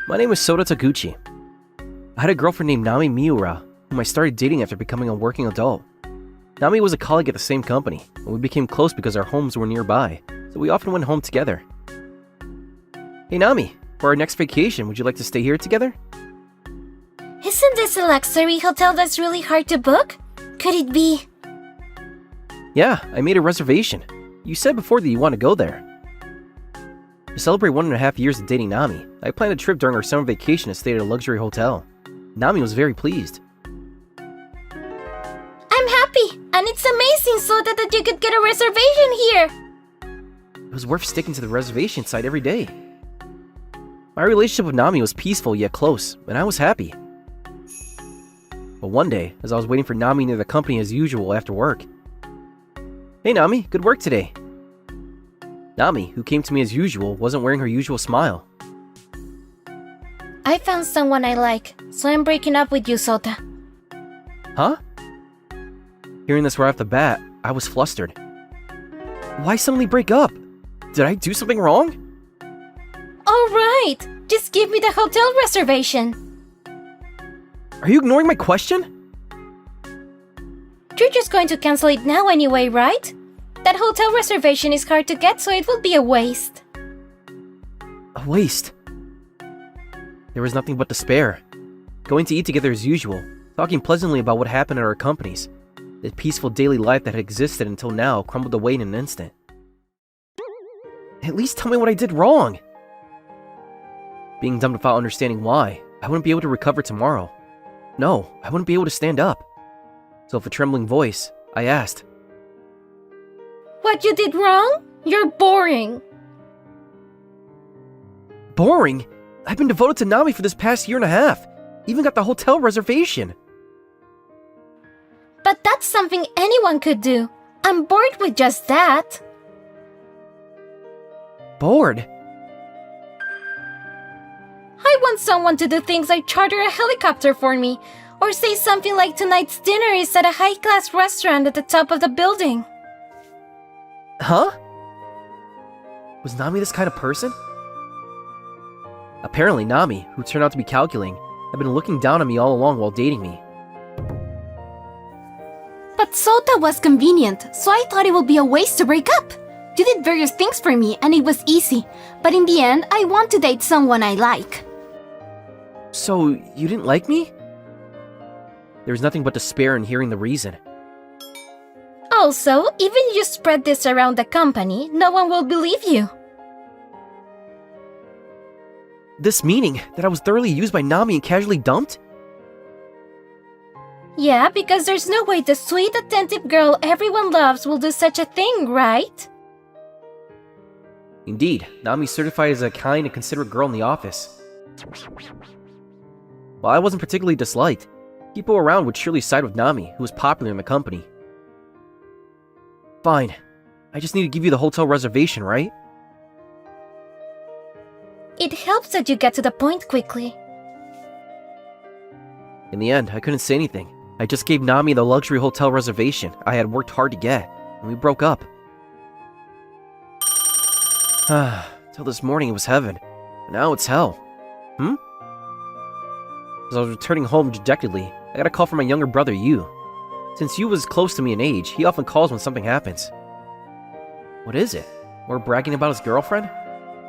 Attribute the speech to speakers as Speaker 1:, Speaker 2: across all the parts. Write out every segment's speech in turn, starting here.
Speaker 1: My name is Sota Taguchi. I had a girlfriend named Nami Miura, whom I started dating after becoming a working adult. Nami was a colleague at the same company, and we became close because our homes were nearby, so we often went home together. Hey Nami, for our next vacation, would you like to stay here together?
Speaker 2: Isn't this a luxury hotel that's really hard to book? Could it be?
Speaker 1: Yeah, I made a reservation. You said before that you want to go there. To celebrate 1.5 years of dating Nami, I planned a trip during our summer vacation to stay at a luxury hotel. Nami was very pleased.
Speaker 2: I'm happy, and it's amazing so that you could get a reservation here.
Speaker 1: It was worth sticking to the reservation site every day. My relationship with Nami was peaceful yet close, and I was happy. But one day, as I was waiting for Nami near the company as usual after work. Hey Nami, good work today. Nami, who came to me as usual, wasn't wearing her usual smile.
Speaker 2: I found someone I like, so I'm breaking up with you, Sota.
Speaker 1: Huh? Hearing this right off the bat, I was flustered. Why suddenly break up? Did I do something wrong?
Speaker 2: Alright, just give me the hotel reservation.
Speaker 1: Are you ignoring my question?
Speaker 2: You're just going to cancel it now anyway, right? That hotel reservation is hard to get, so it will be a waste.
Speaker 1: A waste? There was nothing but despair. Going to eat together as usual, talking pleasantly about what happened at our companies. The peaceful daily life that had existed until now crumbled away in an instant. At least tell me what I did wrong. Being dumped without understanding why, I wouldn't be able to recover tomorrow. No, I wouldn't be able to stand up. So with a trembling voice, I asked,
Speaker 2: What you did wrong? You're boring.
Speaker 1: Boring? I've been devoted to Nami for this past 1.5 years. Even got the hotel reservation.
Speaker 2: But that's something anyone could do. I'm bored with just that.
Speaker 1: Bored?
Speaker 2: I want someone to do things like charter a helicopter for me, or say something like tonight's dinner is at a high-class restaurant at the top of the building.
Speaker 1: Huh? Was Nami this kind of person? Apparently Nami, who turned out to be calculating, had been looking down on me all along while dating me.
Speaker 2: But Sota was convenient, so I thought it would be a waste to break up. You did various things for me, and it was easy. But in the end, I want to date someone I like.
Speaker 1: So, you didn't like me? There was nothing but despair in hearing the reason.
Speaker 2: Also, even if you spread this around the company, no one will believe you.
Speaker 1: This meaning that I was thoroughly used by Nami and casually dumped?
Speaker 2: Yeah, because there's no way the sweet, attentive girl everyone loves will do such a thing, right?
Speaker 1: Indeed, Nami's certified as a kind and considerate girl in the office. While I wasn't particularly disliked, people around would surely side with Nami, who was popular in the company. Fine. I just need to give you the hotel reservation, right?
Speaker 2: It helps that you get to the point quickly.
Speaker 1: In the end, I couldn't say anything. I just gave Nami the luxury hotel reservation I had worked hard to get, and we broke up. Till this morning it was heaven, and now it's hell. As I was returning home dejectedly, I got a call from my younger brother, Yu. Since Yu was close to me in age, he often calls when something happens. What is it? More bragging about his girlfriend?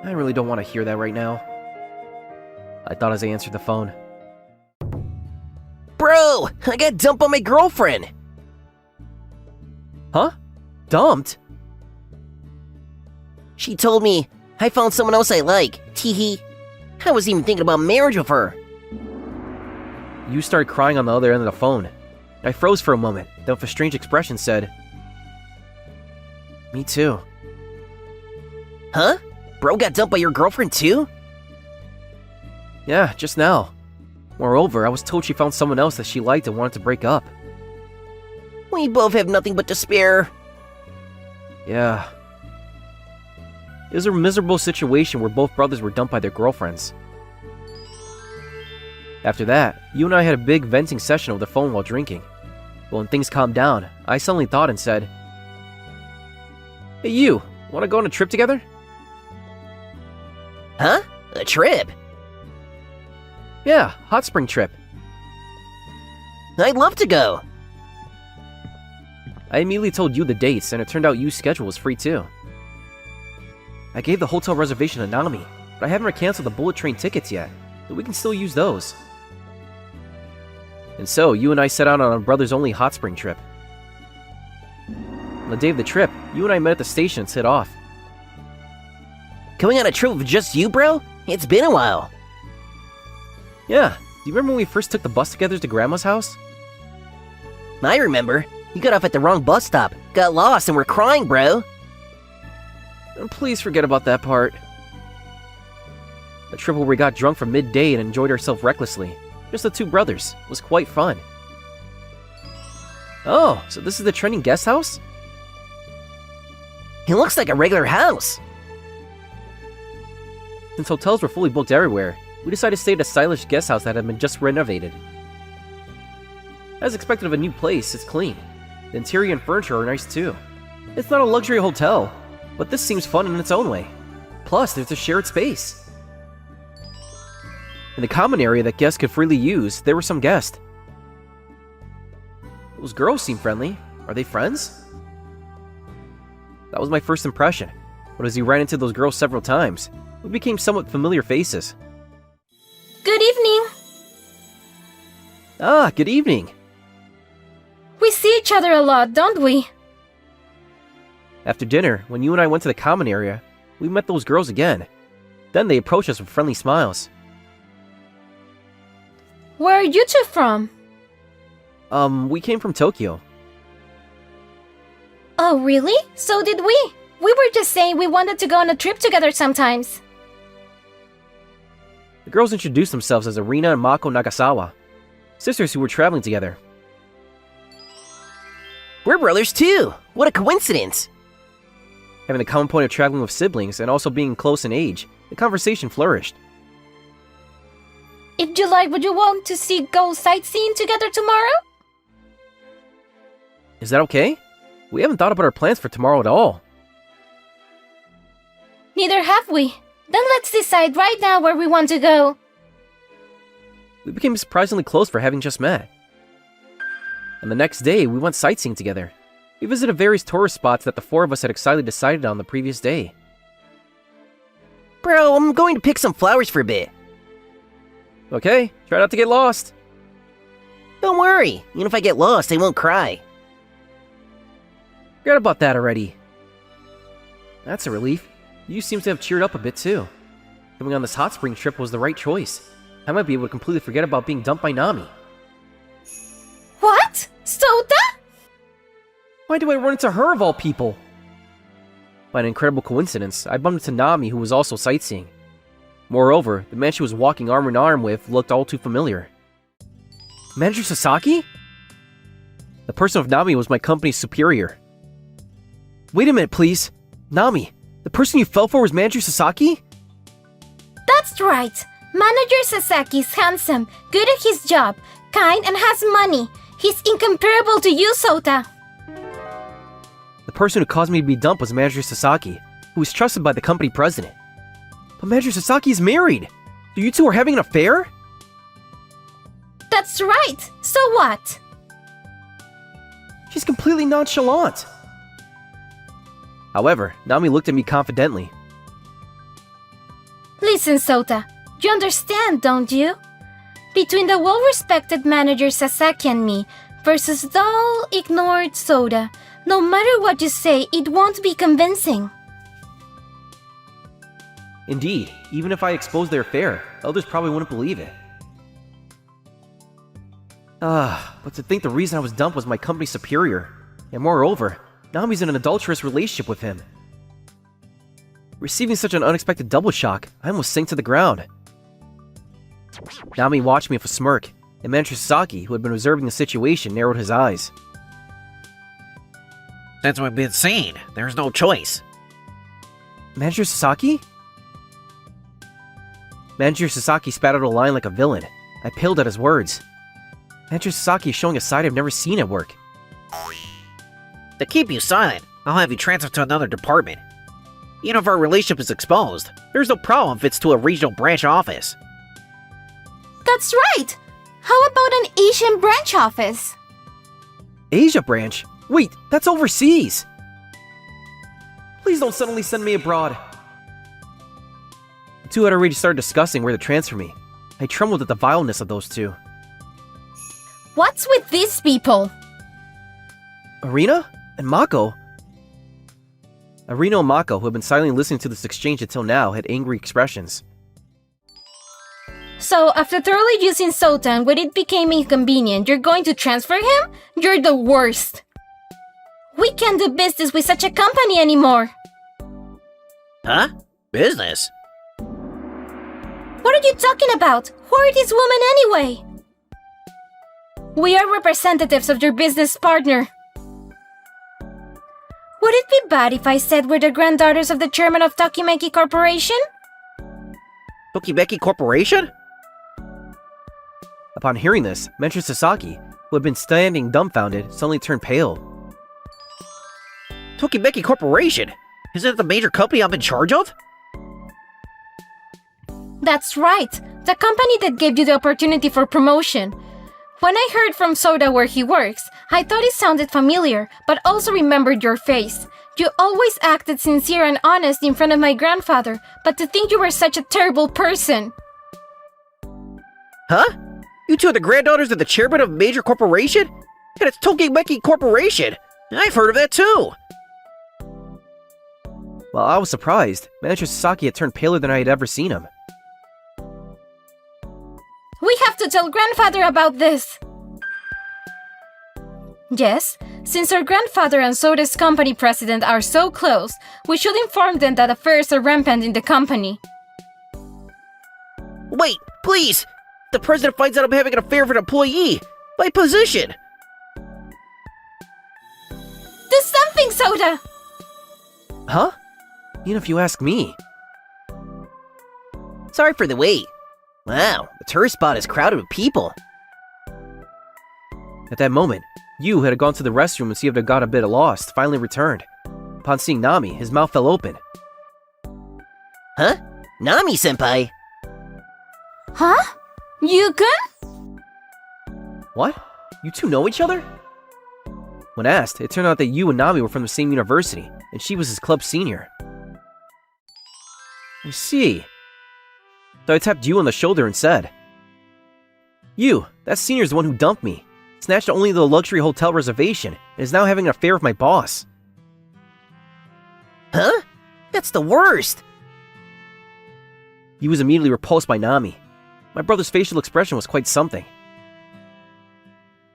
Speaker 1: I really don't want to hear that right now. I thought as I answered the phone. Bro, I got dumped by my girlfriend! Huh? Dumped?
Speaker 3: She told me, I found someone else I like. Teehee. I was even thinking about marriage with her.
Speaker 1: Yu started crying on the other end of the phone. I froze for a moment, then with a strange expression said, Me too.
Speaker 3: Huh? Bro got dumped by your girlfriend too?
Speaker 1: Yeah, just now. Moreover, I was told she found someone else that she liked and wanted to break up.
Speaker 3: We both have nothing but despair.
Speaker 1: Yeah. It was a miserable situation where both brothers were dumped by their girlfriends. After that, Yu and I had a big venting session over the phone while drinking. But when things calmed down, I suddenly thought and said, Hey Yu, wanna go on a trip together?
Speaker 3: Huh? A trip?
Speaker 1: Yeah, hot spring trip.
Speaker 3: I'd love to go.
Speaker 1: I immediately told you the dates, and it turned out Yu's schedule was free too. I gave the hotel reservation to Nami, but I haven't canceled the bullet train tickets yet, so we can still use those. And so, you and I set out on a brothers-only hot spring trip. On the day of the trip, you and I met at the station and set off.
Speaker 3: Going on a trip with just you, bro? It's been a while.
Speaker 1: Yeah, do you remember when we first took the bus together to Grandma's house?
Speaker 3: I remember. You got off at the wrong bus stop, got lost, and were crying, bro.
Speaker 1: Please forget about that part. The trip where we got drunk from midday and enjoyed ourselves recklessly. Just the two brothers. It was quite fun. Oh, so this is the trending guest house?
Speaker 3: It looks like a regular house.
Speaker 1: Since hotels were fully booked everywhere, we decided to stay at a stylish guest house that had been just renovated. As expected of a new place, it's clean. The interior and furniture are nice too. It's not a luxury hotel, but this seems fun in its own way. Plus, there's a shared space. In the common area that guests could freely use, there were some guests. Those girls seem friendly. Are they friends? That was my first impression, but as we ran into those girls several times, we became somewhat familiar faces.
Speaker 2: Good evening.
Speaker 1: Ah, good evening.
Speaker 2: We see each other a lot, don't we?
Speaker 1: After dinner, when you and I went to the common area, we met those girls again. Then they approached us with friendly smiles.
Speaker 2: Where are you two from?
Speaker 1: We came from Tokyo.
Speaker 2: Oh, really? So did we. We were just saying we wanted to go on a trip together sometimes.
Speaker 1: The girls introduced themselves as Arina and Mako Nagasawa, sisters who were traveling together.
Speaker 3: We're brothers too. What a coincidence.
Speaker 1: Having the common point of traveling with siblings and also being close in age, the conversation flourished.
Speaker 2: If you like, would you want to go sightseeing together tomorrow?
Speaker 1: Is that okay? We haven't thought about our plans for tomorrow at all.
Speaker 2: Neither have we. Then let's decide right now where we want to go.
Speaker 1: We became surprisingly close for having just met. And the next day, we went sightseeing together. We visited various tourist spots that the four of us had excitedly decided on the previous day.
Speaker 3: Bro, I'm going to pick some flowers for a bit.
Speaker 1: Okay, try not to get lost.
Speaker 3: Don't worry. Even if I get lost, I won't cry.
Speaker 1: Forget about that already. That's a relief. You seem to have cheered up a bit too. Coming on this hot spring trip was the right choice. I might be able to completely forget about being dumped by Nami.
Speaker 2: What? Sota?
Speaker 1: Why do I run into her of all people? By an incredible coincidence, I bumped into Nami, who was also sightseeing. Moreover, the man she was walking arm in arm with looked all too familiar. Manager Sasaki? The person with Nami was my company's superior. Wait a minute, please. Nami, the person you fell for was Manager Sasaki?
Speaker 2: That's right. Manager Sasaki is handsome, good at his job, kind, and has money. He's incomparable to you, Sota.
Speaker 1: The person who caused me to be dumped was Manager Sasaki, who was trusted by the company president. But Manager Sasaki is married! So you two are having an affair?
Speaker 2: That's right! So what?
Speaker 1: She's completely nonchalant. However, Nami looked at me confidently.
Speaker 2: Listen, Sota. You understand, don't you? Between the well-respected manager Sasaki and me versus dull, ignored Sota, no matter what you say, it won't be convincing.
Speaker 1: Indeed, even if I exposed their affair, others probably wouldn't believe it. But to think the reason I was dumped was my company superior. And moreover, Nami's in an adulterous relationship with him. Receiving such an unexpected double shock, I almost sank to the ground. Nami watched me with a smirk, and Manager Sasaki, who had been observing the situation, narrowed his eyes.
Speaker 4: Since we've been seen, there's no choice.
Speaker 1: Manager Sasaki? Manager Sasaki spat out a line like a villain. I paled at his words. Manager Sasaki is showing a side I've never seen at work.
Speaker 4: To keep you silent, I'll have you transferred to another department. Even if our relationship is exposed, there's no problem if it's to a regional branch office.
Speaker 2: That's right! How about an Asian branch office?
Speaker 1: Asia branch? Wait, that's overseas! Please don't suddenly send me abroad. The two had already started discussing where to transfer me. I trembled at the vileness of those two.
Speaker 2: What's with these people?
Speaker 1: Arena? And Mako? Arena and Mako, who had been silently listening to this exchange until now, had angry expressions.
Speaker 2: So, after thoroughly using Sotan when it became inconvenient, you're going to transfer him? You're the worst! We can't do business with such a company anymore!
Speaker 4: Huh? Business?
Speaker 2: What are you talking about? Who are these women anyway? We are representatives of your business partner. Would it be bad if I said we're the granddaughters of the chairman of Tokimeki Corporation?
Speaker 4: Tokimeki Corporation?
Speaker 1: Upon hearing this, Mentor Sasaki, who had been standing dumbfounded, suddenly turned pale.
Speaker 4: Tokimeki Corporation? Isn't it the major company I'm in charge of?
Speaker 2: That's right, the company that gave you the opportunity for promotion. When I heard from Soda where he works, I thought it sounded familiar, but also remembered your face. You always acted sincere and honest in front of my grandfather, but to think you were such a terrible person.
Speaker 4: Huh? You two are the granddaughters of the chairman of a major corporation? And it's Tokimeki Corporation! I've heard of that too!
Speaker 1: While I was surprised, Manager Sasaki had turned paler than I had ever seen him.
Speaker 2: We have to tell grandfather about this! Yes, since our grandfather and Soda's company president are so close, we should inform them that affairs are rampant in the company.
Speaker 4: Wait, please! The president finds out I'm having an affair with an employee! My position!
Speaker 2: Do something, Soda!
Speaker 1: Huh? Even if you ask me.
Speaker 3: Sorry for the wait. Wow, the tourist spot is crowded with people.
Speaker 1: At that moment, Yu, who had gone to the restroom and seemed to have got a bit lost, finally returned. Upon seeing Nami, his mouth fell open.
Speaker 3: Huh? Nami-senpai?
Speaker 2: Huh? Yukon?
Speaker 1: What? You two know each other? When asked, it turned out that Yu and Nami were from the same university, and she was his club senior. I see. So I tapped Yu on the shoulder and said, Yu, that senior's the one who dumped me, snatched only the luxury hotel reservation, and is now having an affair with my boss.
Speaker 3: Huh? That's the worst!
Speaker 1: Yu was immediately repulsed by Nami. My brother's facial expression was quite something.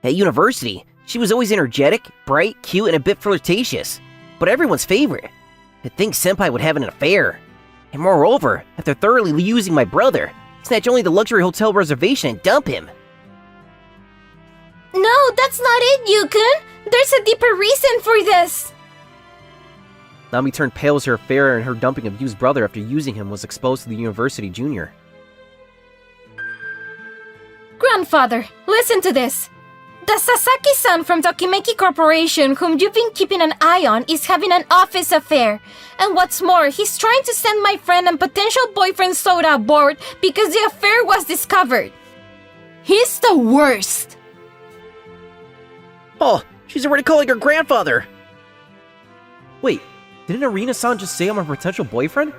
Speaker 3: At university, she was always energetic, bright, cute, and a bit flirtatious, but everyone's favorite. To think Senpai would have an affair. And moreover, after thoroughly using my brother, snatch only the luxury hotel reservation and dump him.
Speaker 2: No, that's not it, Yukon! There's a deeper reason for this!
Speaker 1: Nami turned pale as her affair and her dumping of Yu's brother after using him was exposed to the university junior.
Speaker 2: Grandfather, listen to this. The Sasaki-san from Tokimeki Corporation, whom you've been keeping an eye on, is having an office affair. And what's more, he's trying to send my friend and potential boyfriend Soda aboard because the affair was discovered. He's the worst.
Speaker 4: Oh, she's already calling her grandfather!
Speaker 1: Wait, didn't Arena-san just say I'm a potential boyfriend?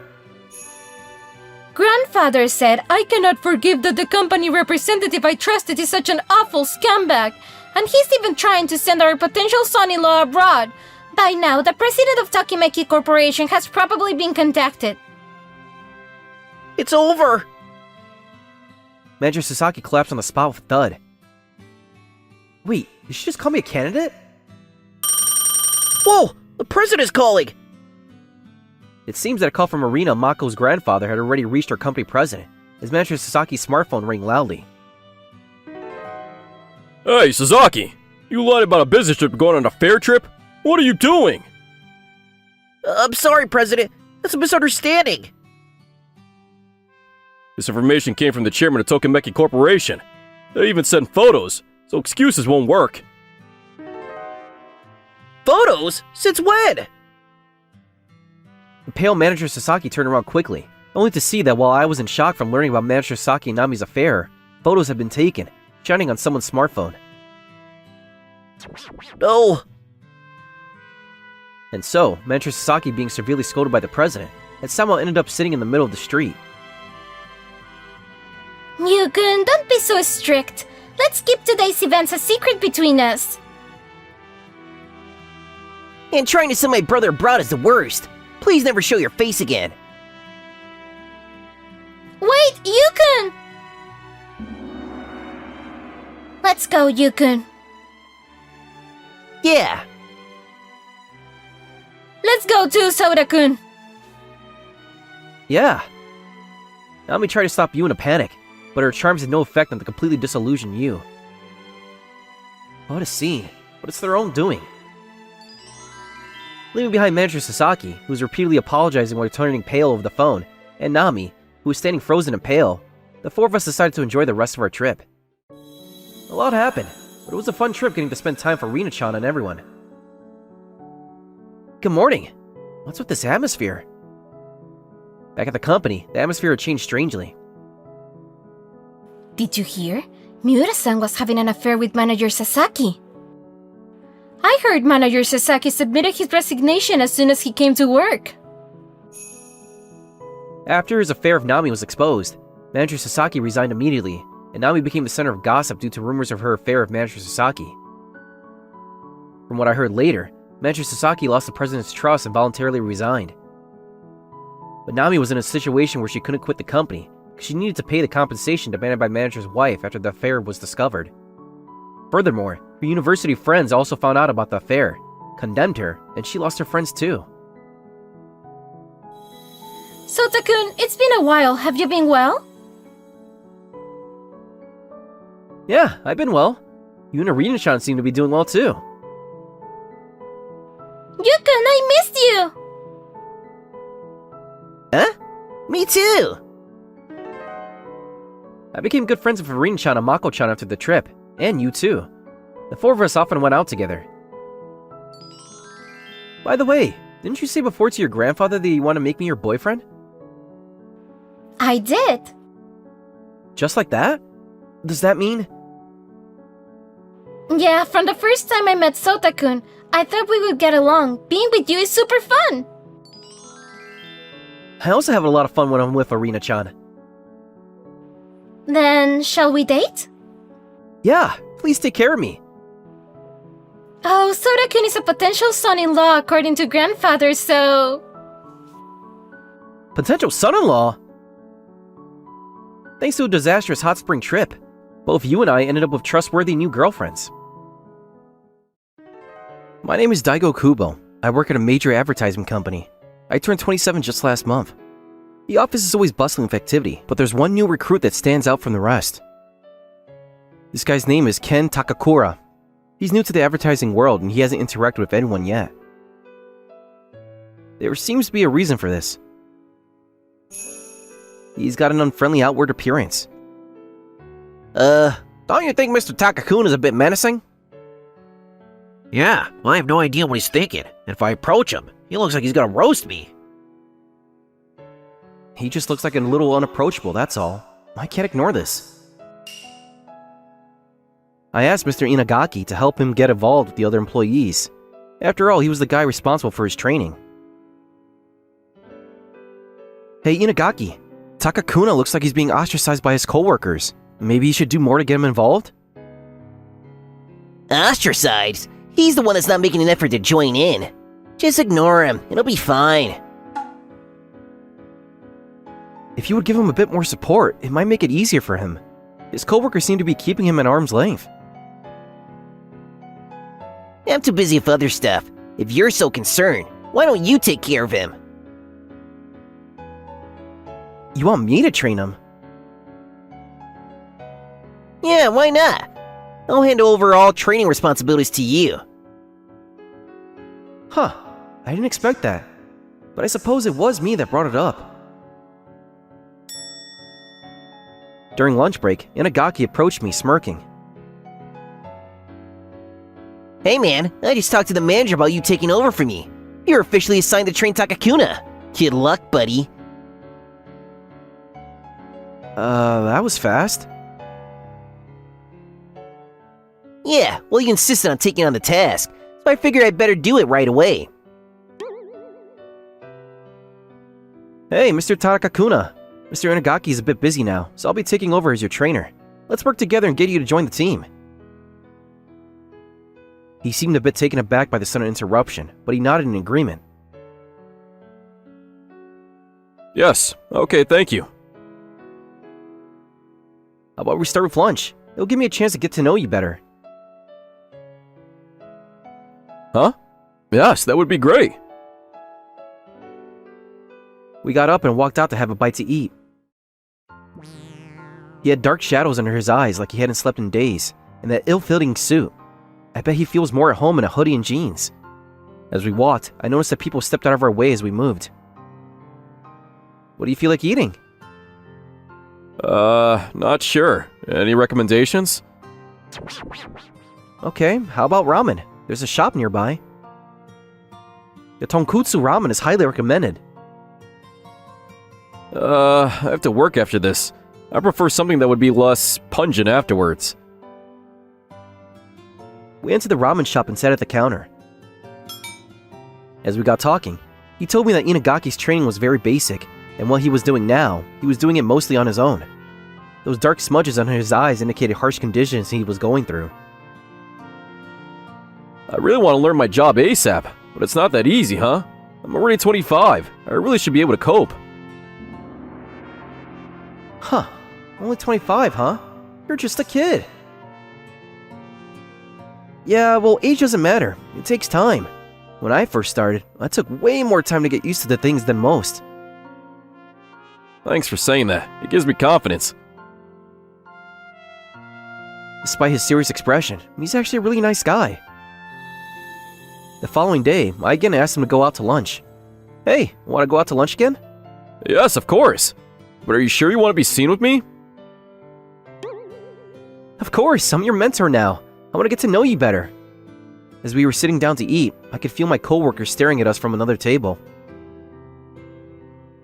Speaker 2: Grandfather said I cannot forgive that the company representative I trusted is such an awful scumbag. And he's even trying to send our potential son-in-law abroad. By now, the president of Tokimeki Corporation has probably been contacted.
Speaker 4: It's over!
Speaker 1: Manager Sasaki collapsed on the spot with a thud. Wait, did she just call me a candidate?
Speaker 4: Whoa! The president's calling!
Speaker 1: It seems that a call from Arena, Mako's grandfather, had already reached our company president, as Manager Sasaki's smartphone rang loudly.
Speaker 5: Hey, Sasaki! You lied about a business trip going on a fair trip? What are you doing?
Speaker 4: I'm sorry, President. That's a misunderstanding.
Speaker 5: This information came from the chairman of Tokimeki Corporation. They even sent photos, so excuses won't work.
Speaker 4: Photos? Since when?
Speaker 1: The pale Manager Sasaki turned around quickly, only to see that while I was in shock from learning about Manager Sasaki and Nami's affair, Photos had been taken, shining on someone's smartphone.
Speaker 3: No!
Speaker 1: And so, Manager Sasaki, being severely scolded by the president, had somehow ended up sitting in the middle of the street.
Speaker 2: Yukun, don't be so strict. Let's keep today's events a secret between us.
Speaker 3: And trying to send my brother abroad is the worst. Please never show your face again.
Speaker 2: Wait, Yukun! Let's go, Yukun.
Speaker 3: Yeah.
Speaker 2: Let's go too, Soda-kun.
Speaker 1: Yeah. Nami tried to stop Yu in a panic, but her charms had no effect on the completely disillusioned Yu. What a scene, but it's their own doing. Leaving behind Manager Sasaki, who was repeatedly apologizing while turning pale over the phone, and Nami, who was standing frozen and pale, the four of us decided to enjoy the rest of our trip. A lot happened, but it was a fun trip getting to spend time for Rina-chan and everyone. Good morning. What's with this atmosphere? Back at the company, the atmosphere had changed strangely.
Speaker 2: Did you hear? Miura-san was having an affair with Manager Sasaki. I heard Manager Sasaki submitted his resignation as soon as he came to work.
Speaker 1: After his affair of Nami was exposed, Manager Sasaki resigned immediately, and Nami became the center of gossip due to rumors of her affair with Manager Sasaki. From what I heard later, Manager Sasaki lost the president's trust and voluntarily resigned. But Nami was in a situation where she couldn't quit the company, because she needed to pay the compensation demanded by Manager's wife after the affair was discovered. Furthermore, her university friends also found out about the affair, condemned her, and she lost her friends too.
Speaker 2: Sota-kun, it's been a while. Have you been well?
Speaker 1: Yeah, I've been well. You and Arena-chan seem to be doing well too.
Speaker 2: Yukun, I missed you!
Speaker 3: Huh? Me too!
Speaker 1: I became good friends with Arena-chan and Mako-chan after the trip, and you too. The four of us often went out together. By the way, didn't you say before to your grandfather that you want to make me your boyfriend?
Speaker 2: I did.
Speaker 1: Just like that? Does that mean...
Speaker 2: Yeah, from the first time I met Sota-kun, I thought we would get along. Being with you is super fun.
Speaker 1: I also have a lot of fun when I'm with Arena-chan.
Speaker 2: Then, shall we date?
Speaker 1: Yeah, please take care of me.
Speaker 2: Oh, Sota-kun is a potential son-in-law according to grandfather, so...
Speaker 1: Potential son-in-law? Thanks to a disastrous hot spring trip, both you and I ended up with trustworthy new girlfriends. My name is Daigo Kubo. I work at a major advertising company. I turned 27 just last month. The office is always bustling with activity, but there's one new recruit that stands out from the rest. This guy's name is Ken Takakura. He's new to the advertising world and he hasn't interacted with anyone yet. There seems to be a reason for this. He's got an unfriendly outward appearance.
Speaker 3: Don't you think Mr. Takakun is a bit menacing? Yeah, I have no idea what he's thinking. And if I approach him, he looks like he's gonna roast me.
Speaker 1: He just looks like a little unapproachable, that's all. I can't ignore this. I asked Mr. Inagaki to help him get involved with the other employees. After all, he was the guy responsible for his training. Hey Inagaki, Takakuna looks like he's being ostracized by his coworkers. Maybe he should do more to get him involved?
Speaker 3: Ostracized? He's the one that's not making an effort to join in. Just ignore him, it'll be fine.
Speaker 1: If you would give him a bit more support, it might make it easier for him. His coworkers seem to be keeping him at arm's length.
Speaker 3: I'm too busy with other stuff. If you're so concerned, why don't you take care of him?
Speaker 1: You want me to train him?
Speaker 3: Yeah, why not? I'll hand over all training responsibilities to you.
Speaker 1: Huh, I didn't expect that. But I suppose it was me that brought it up. During lunch break, Inagaki approached me, smirking.
Speaker 3: Hey man, I just talked to the manager about you taking over for me. You're officially assigned to train Takakuna. Good luck, buddy.
Speaker 1: That was fast.
Speaker 3: Yeah, well, you insisted on taking on the task, so I figured I'd better do it right away.
Speaker 1: Hey, Mr. Takakuna. Mr. Inagaki is a bit busy now, so I'll be taking over as your trainer. Let's work together and get you to join the team. He seemed a bit taken aback by the sudden interruption, but he nodded in agreement.
Speaker 5: Yes, okay, thank you.
Speaker 1: How about we start with lunch? It'll give me a chance to get to know you better.
Speaker 5: Huh? Yes, that would be great.
Speaker 1: We got up and walked out to have a bite to eat. He had dark shadows under his eyes like he hadn't slept in days, and that ill-fitting suit. I bet he feels more at home in a hoodie and jeans. As we walked, I noticed that people stepped out of our way as we moved. What do you feel like eating?
Speaker 5: Not sure. Any recommendations?
Speaker 1: Okay, how about ramen? There's a shop nearby. The tonkotsu ramen is highly recommended.
Speaker 5: I have to work after this. I prefer something that would be less pungent afterwards.
Speaker 1: We entered the ramen shop and sat at the counter. As we got talking, he told me that Inagaki's training was very basic, and what he was doing now, he was doing it mostly on his own. Those dark smudges under his eyes indicated harsh conditions he was going through.
Speaker 5: I really want to learn my job ASAP, but it's not that easy, huh? I'm already 25. I really should be able to cope.
Speaker 1: Huh, only 25, huh? You're just a kid. Yeah, well, age doesn't matter. It takes time. When I first started, I took way more time to get used to the things than most.
Speaker 5: Thanks for saying that. It gives me confidence.
Speaker 1: Despite his serious expression, he's actually a really nice guy. The following day, I again asked him to go out to lunch. Hey, want to go out to lunch again?
Speaker 5: Yes, of course. But are you sure you want to be seen with me?
Speaker 1: Of course, I'm your mentor now. I want to get to know you better. As we were sitting down to eat, I could feel my coworkers staring at us from another table.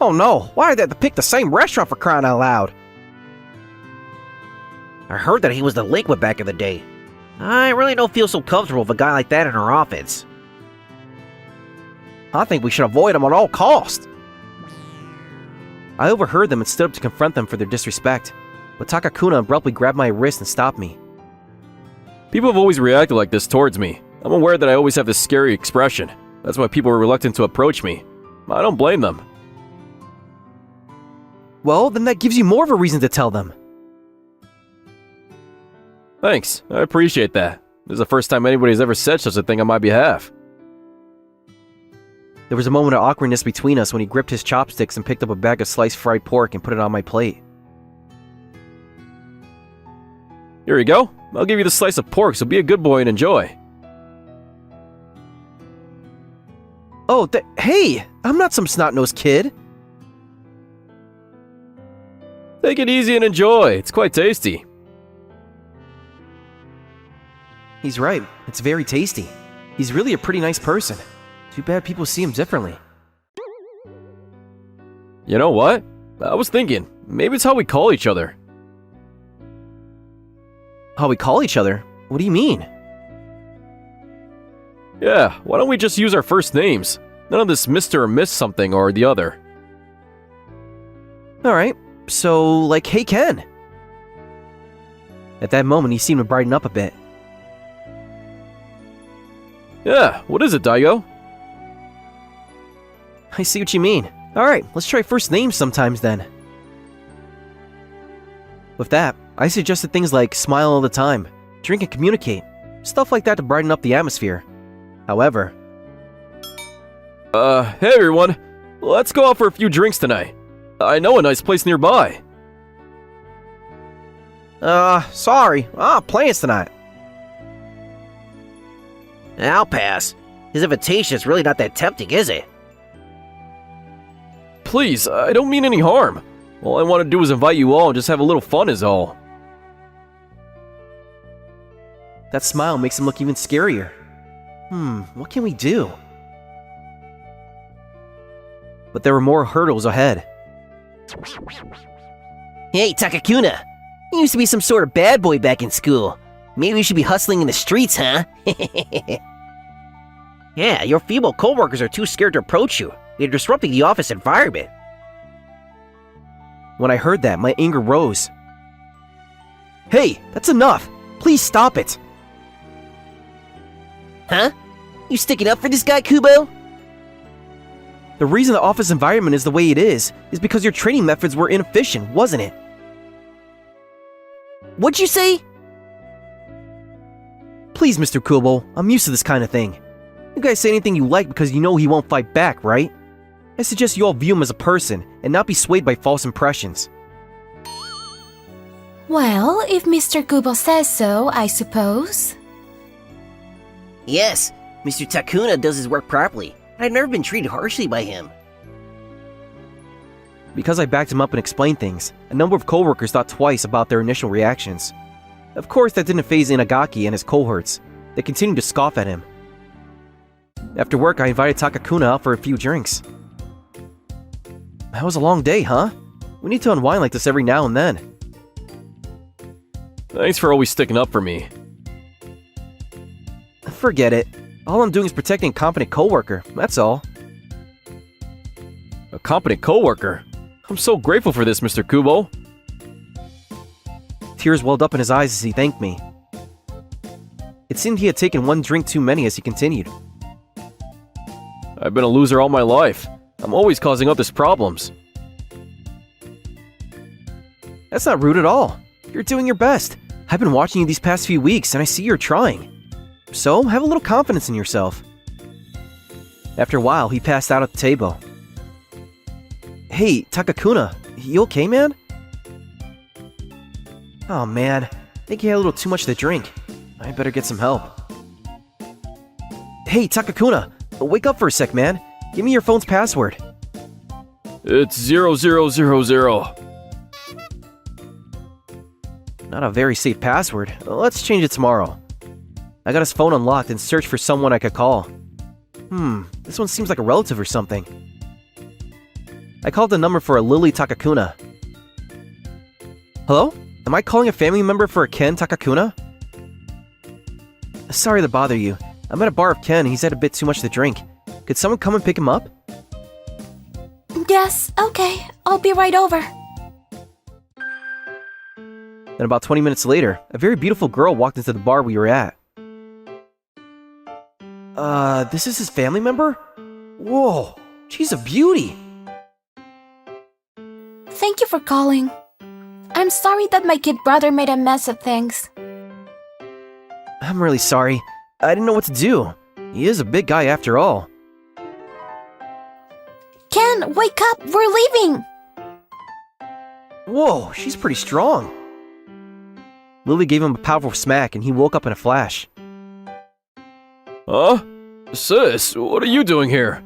Speaker 4: Oh no, why did they have to pick the same restaurant for crying out loud? I heard that he was delinquent back in the day. I really don't feel so comfortable with a guy like that in our office. I think we should avoid him at all costs.
Speaker 1: I overheard them and stood up to confront them for their disrespect, but Takakuna abruptly grabbed my wrist and stopped me.
Speaker 5: People have always reacted like this towards me. I'm aware that I always have this scary expression. That's why people are reluctant to approach me. I don't blame them.
Speaker 1: Well, then that gives you more of a reason to tell them.
Speaker 5: Thanks, I appreciate that. This is the first time anybody's ever said such a thing on my behalf.
Speaker 1: There was a moment of awkwardness between us when he gripped his chopsticks and picked up a bag of sliced fried pork and put it on my plate.
Speaker 5: Here you go. I'll give you the slice of pork, so be a good boy and enjoy.
Speaker 1: Oh, hey! I'm not some snot-nosed kid!
Speaker 5: Take it easy and enjoy. It's quite tasty.
Speaker 1: He's right. It's very tasty. He's really a pretty nice person. Too bad people see him differently.
Speaker 5: You know what? I was thinking, maybe it's how we call each other.
Speaker 1: How we call each other? What do you mean?
Speaker 5: Yeah, why don't we just use our first names? None of this Mr. or Miss something or the other.
Speaker 1: Alright, so like Hey Ken. At that moment, he seemed to brighten up a bit.
Speaker 5: Yeah, what is it, Daigo?
Speaker 1: I see what you mean. Alright, let's try first names sometimes then. With that, I suggested things like smile all the time, drink and communicate, stuff like that to brighten up the atmosphere. However...
Speaker 5: Hey everyone, let's go out for a few drinks tonight. I know a nice place nearby.
Speaker 4: Sorry. Plans tonight. I'll pass. His invitation is really not that tempting, is it?
Speaker 5: Please, I don't mean any harm. All I want to do is invite you all and just have a little fun is all.
Speaker 1: That smile makes him look even scarier. What can we do? But there were more hurdles ahead.
Speaker 3: Hey, Takakuna! You used to be some sort of bad boy back in school. Maybe we should be hustling in the streets, huh?
Speaker 4: Yeah, your female coworkers are too scared to approach you. They're disrupting the office environment.
Speaker 1: When I heard that, my anger rose. Hey, that's enough! Please stop it!
Speaker 3: Huh? You sticking up for this guy, Kubo?
Speaker 1: The reason the office environment is the way it is because your training methods were inefficient, wasn't it?
Speaker 3: What'd you say?
Speaker 1: Please, Mr. Kubo, I'm used to this kind of thing. You guys say anything you like because you know he won't fight back, right? I suggest you all view him as a person and not be swayed by false impressions.
Speaker 2: Well, if Mr. Kubo says so, I suppose.
Speaker 3: Yes, Mr. Takuna does his work properly. I've never been treated harshly by him.
Speaker 1: Because I backed him up and explained things, a number of coworkers thought twice about their initial reactions. Of course, that didn't faze Inagaki and his cohorts. They continued to scoff at him. After work, I invited Takakuna out for a few drinks. That was a long day, huh? We need to unwind like this every now and then.
Speaker 5: Thanks for always sticking up for me.
Speaker 1: Forget it. All I'm doing is protecting a competent coworker, that's all.
Speaker 5: A competent coworker? I'm so grateful for this, Mr. Kubo.
Speaker 1: Tears welled up in his eyes as he thanked me. It seemed he had taken one drink too many as he continued.
Speaker 5: I've been a loser all my life. I'm always causing others problems.
Speaker 1: That's not rude at all. You're doing your best. I've been watching you these past few weeks and I see you're trying. So, have a little confidence in yourself. After a while, he passed out at the table. Hey, Takakuna, you okay, man? Oh man, I think he had a little too much to drink. I better get some help. Hey, Takakuna, wake up for a sec, man. Give me your phone's password.
Speaker 5: It's 0000.
Speaker 1: Not a very safe password. Let's change it tomorrow. I got his phone unlocked and searched for someone I could call. This one seems like a relative or something. I called the number for a Lily Takakuna. Hello? Am I calling a family member for a Ken Takakuna? Sorry to bother you. I'm at a bar of Ken. He's had a bit too much to drink. Could someone come and pick him up?
Speaker 2: Yes, okay. I'll be right over.
Speaker 1: Then about 20 minutes later, a very beautiful girl walked into the bar we were at. This is his family member? Whoa, she's a beauty!
Speaker 2: Thank you for calling. I'm sorry that my kid brother made a mess of things.
Speaker 1: I'm really sorry. I didn't know what to do. He is a big guy after all.
Speaker 2: Ken, wake up! We're leaving!
Speaker 1: Whoa, she's pretty strong. Lily gave him a powerful smack and he woke up in a flash.
Speaker 5: Huh? Sis, what are you doing here?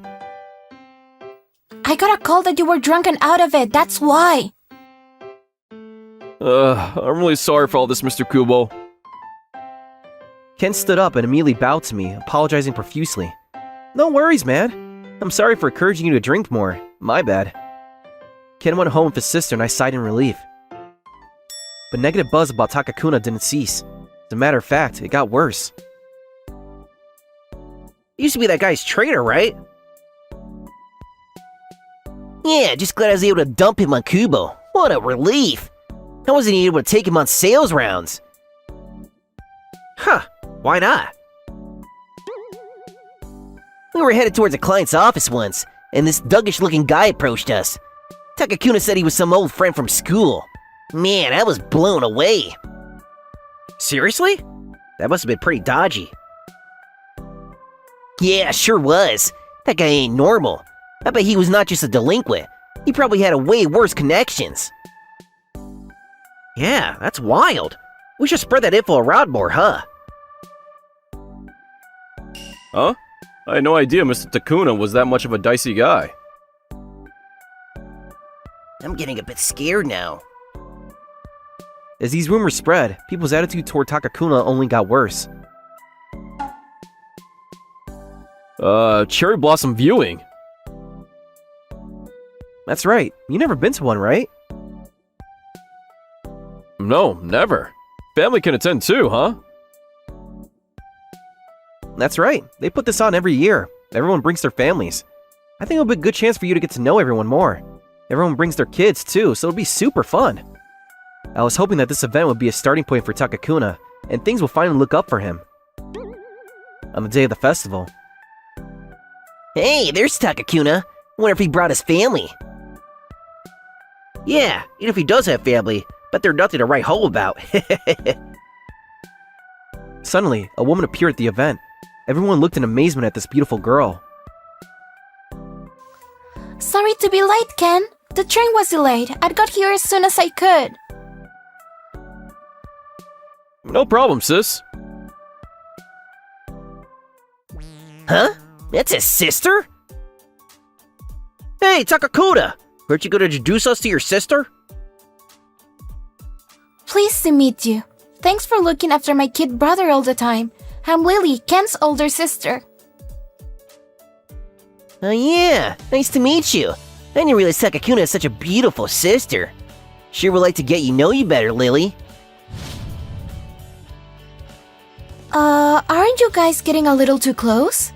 Speaker 2: I got a call that you were drunk and out of it, that's why.
Speaker 5: I'm really sorry for all this, Mr. Kubo.
Speaker 1: Ken stood up and immediately bowed to me, apologizing profusely. No worries, man. I'm sorry for encouraging you to drink more. My bad. Ken went home with his sister and I sighed in relief. But negative buzz about Takakuna didn't cease. As a matter of fact, it got worse.
Speaker 4: Used to be that guy's trainer, right?
Speaker 3: Yeah, just glad I was able to dump him on Kubo. What a relief! I wasn't even able to take him on sales rounds.
Speaker 4: Huh, why not?
Speaker 3: We were headed towards a client's office once, and this duggish-looking guy approached us. Takakuna said he was some old friend from school. Man, I was blown away.
Speaker 4: Seriously? That must have been pretty dodgy.
Speaker 3: Yeah, sure was. That guy ain't normal. I bet he was not just a delinquent. He probably had a way worse connections.
Speaker 4: Yeah, that's wild. We should spread that info around more, huh?
Speaker 5: Huh? I had no idea Mr. Takuna was that much of a dicey guy.
Speaker 3: I'm getting a bit scared now.
Speaker 1: As these rumors spread, people's attitude toward Takakuna only got worse.
Speaker 5: Cherry Blossom viewing.
Speaker 1: That's right. You never been to one, right?
Speaker 5: No, never. Family can attend too, huh?
Speaker 1: That's right. They put this on every year. Everyone brings their families. I think it'll be a good chance for you to get to know everyone more. Everyone brings their kids too, so it'll be super fun. I was hoping that this event would be a starting point for Takakuna, and things will finally look up for him. On the day of the festival,
Speaker 3: Hey, there's Takakuna. Wonder if he brought his family.
Speaker 4: Yeah, even if he does have family, but they're nothing to write home about.
Speaker 1: suddenly, a woman appeared at the event. Everyone looked in amazement at this beautiful girl.
Speaker 2: Sorry to be late, Ken. The train was delayed. I got here as soon as I could.
Speaker 5: No problem, sis.
Speaker 3: Huh? That's his sister?
Speaker 4: Hey, Takakuna! Weren't you going to introduce us to your sister?
Speaker 2: Pleased to meet you. Thanks for looking after my kid brother all the time. I'm Lily, Ken's older sister.
Speaker 3: Oh yeah, nice to meet you. I didn't realize Takakuna is such a beautiful sister. Sure would like to get you know you better, Lily.
Speaker 2: Aren't you guys getting a little too close?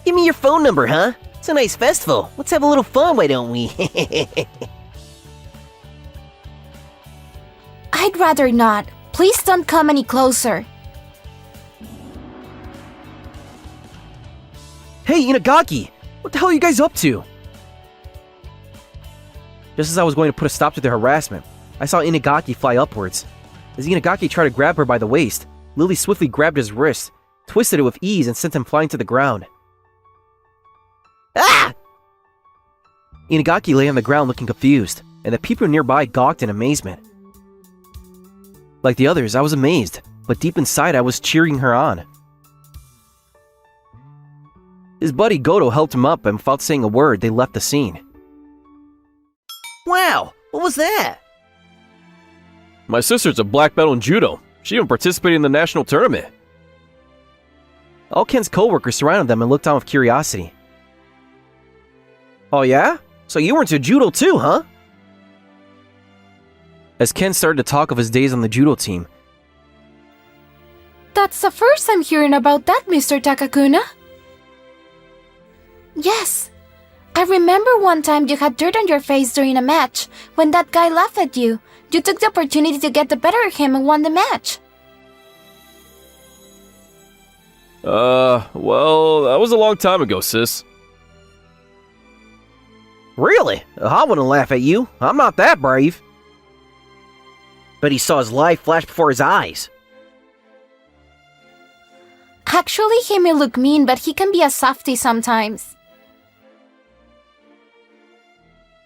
Speaker 3: Give me your phone number, huh? It's a nice festival. Let's have a little fun, why don't we?
Speaker 2: I'd rather not. Please don't come any closer.
Speaker 1: Hey, Inagaki! What the hell are you guys up to? Just as I was going to put a stop to their harassment, I saw Inagaki fly upwards. As Inagaki tried to grab her by the waist, Lily swiftly grabbed his wrist, twisted it with ease, and sent him flying to the ground.
Speaker 3: Ah!
Speaker 1: Inagaki lay on the ground looking confused, and the people nearby gawked in amazement. Like the others, I was amazed, but deep inside I was cheering her on. His buddy Goto helped him up, and without saying a word, they left the scene.
Speaker 3: Wow, what was that?
Speaker 5: My sister's a black belt in judo. She even participated in the national tournament.
Speaker 1: All Ken's co-workers surrounded them and looked on with curiosity.
Speaker 4: Oh yeah? So you were into judo too, huh?
Speaker 1: As Ken started to talk of his days on the judo team,
Speaker 2: That's the first I'm hearing about that, Mr. Takakuna. Yes. I remember one time you had dirt on your face during a match. When that guy laughed at you, you took the opportunity to get the better of him and won the match.
Speaker 5: Well, that was a long time ago, sis.
Speaker 4: Really? I wouldn't laugh at you. I'm not that brave. But he saw his life flash before his eyes.
Speaker 2: Actually, he may look mean, but he can be a softie sometimes.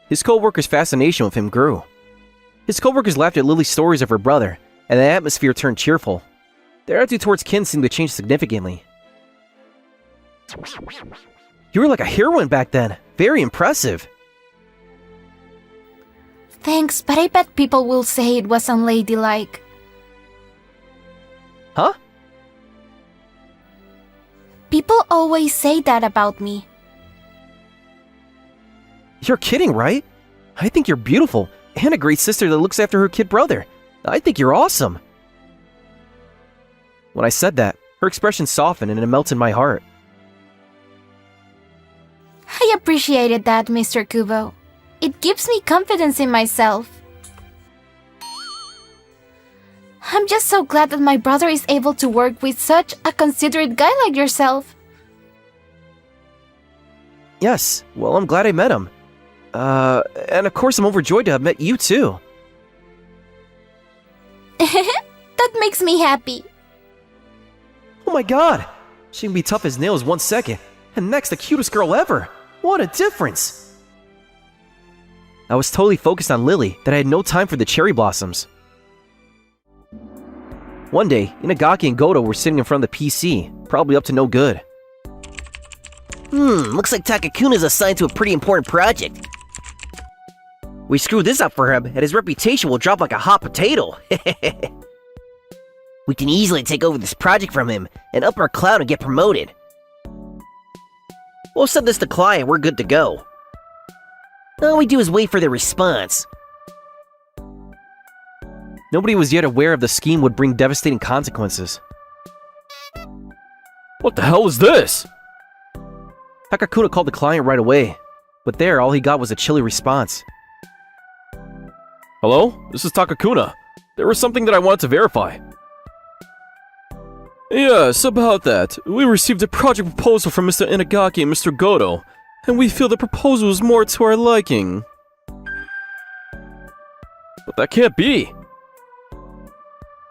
Speaker 1: his co-workers' fascination with him grew. His co-workers laughed at Lily's stories of her brother, and the atmosphere turned cheerful. Their attitude towards Ken seemed to change significantly. You were like a heroine back then. Very impressive.
Speaker 2: Thanks, but I bet people will say it was unladylike.
Speaker 1: Huh?
Speaker 2: People always say that about me.
Speaker 1: You're kidding, right? I think you're beautiful, and a great sister that looks after her kid brother. I think you're awesome. When I said that, her expression softened and it melted my heart.
Speaker 2: I appreciated that, Mr. Kubo. It gives me confidence in myself. I'm just so glad that my brother is able to work with such a considerate guy like yourself.
Speaker 1: Yes, well, I'm glad I met him. And of course I'm overjoyed to have met you too.
Speaker 2: That makes me happy.
Speaker 1: Oh my god! She can be tough as nails 1 second, and next the cutest girl ever! What a difference! I was totally focused on Lily that I had no time for the cherry blossoms. One day, Inagaki and Goto were sitting in front of the PC, probably up to no good.
Speaker 3: Looks like Takakuna's assigned to a pretty important project.
Speaker 4: We screwed this up for him, and his reputation will drop like a hot potato.
Speaker 3: We can easily take over this project from him and up our cloud and get promoted.
Speaker 4: We'll send this to client, we're good to go.
Speaker 3: All we do is wait for their response.
Speaker 1: Nobody was yet aware of the scheme would bring devastating consequences.
Speaker 5: What the hell is this?
Speaker 1: Takakuna called the client right away, but there all he got was a chilly response.
Speaker 5: Hello? This is Takakuna. There was something that I wanted to verify. Yes, about that. We received a project proposal from Mr. Inagaki and Mr. Goto, and we feel the proposal is more to our liking. But that can't be.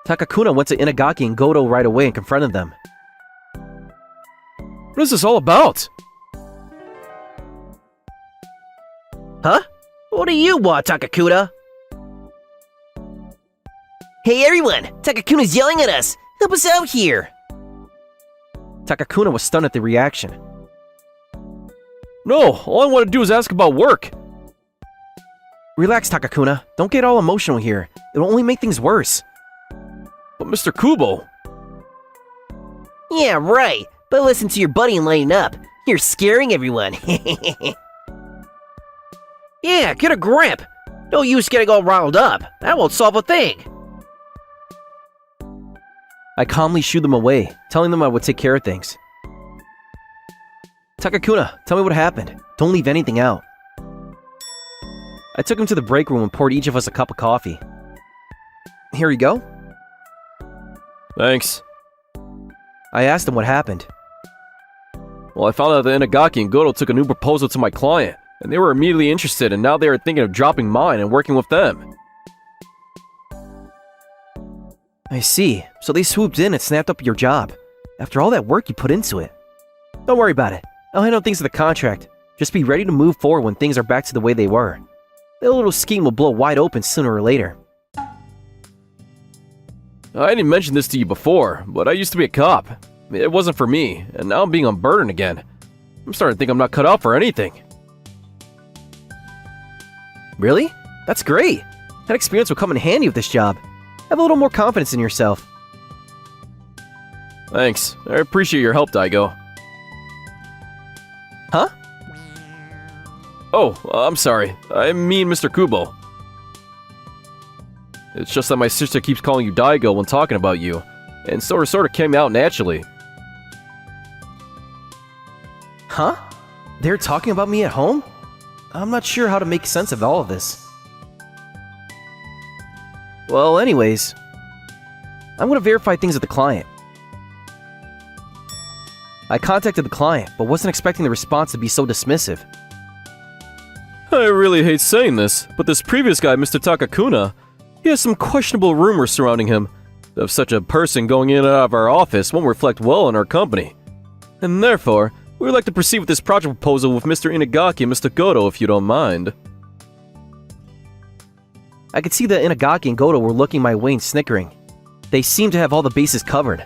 Speaker 1: Takakuna went to Inagaki and Goto right away and confronted them.
Speaker 5: What is this all about?
Speaker 3: Huh? What do you want, Takakuna? Hey everyone! Takakuna's yelling at us! Help us out here!
Speaker 1: Takakuna was stunned at the reaction.
Speaker 5: No, all I want to do is ask about work.
Speaker 1: Relax, Takakuna. Don't get all emotional here. It'll only make things worse.
Speaker 5: But Mr. Kubo...
Speaker 3: Yeah, right. But listen to your buddy and lighten up. You're scaring everyone. Yeah, get a grip. No use getting all riled up. That won't solve a thing.
Speaker 1: I calmly shooed them away, telling them I would take care of things. Takakuna, tell me what happened. Don't leave anything out. I took him to the break room and poured each of us a cup of coffee. Here you go.
Speaker 5: Thanks.
Speaker 1: I asked him what happened.
Speaker 5: Well, I found out that Inagaki and Goto took a new proposal to my client, and they were immediately interested, and now they are thinking of dropping mine and working with them.
Speaker 1: I see. So they swooped in and snapped up your job. After all that work you put into it. Don't worry about it. I'll handle things with the contract. Just be ready to move forward when things are back to the way they were. That little scheme will blow wide open sooner or later.
Speaker 5: I didn't mention this to you before, but I used to be a cop. It wasn't for me, and now I'm being unburdened again. I'm starting to think I'm not cut out for anything.
Speaker 1: Really? That's great. That experience will come in handy with this job. Have a little more confidence in yourself.
Speaker 5: Thanks. I appreciate your help, Daigo.
Speaker 1: Huh?
Speaker 5: Oh, I'm sorry. I mean Mr. Kubo. It's just that my sister keeps calling you Daigo when talking about you, and so it sort of came out naturally.
Speaker 1: Huh? They're talking about me at home? I'm not sure how to make sense of all of this. Well, anyways, I'm going to verify things with the client. I contacted the client, but wasn't expecting the response to be so dismissive.
Speaker 5: I really hate saying this, but this previous guy, Mr. Takakuna, he has some questionable rumors surrounding him. Of such a person going in and out of our office won't reflect well on our company. And therefore, we would like to proceed with this project proposal with Mr. Inagaki and Mr. Goto if you don't mind.
Speaker 1: I could see that Inagaki and Goto were looking my way and snickering. They seemed to have all the bases covered.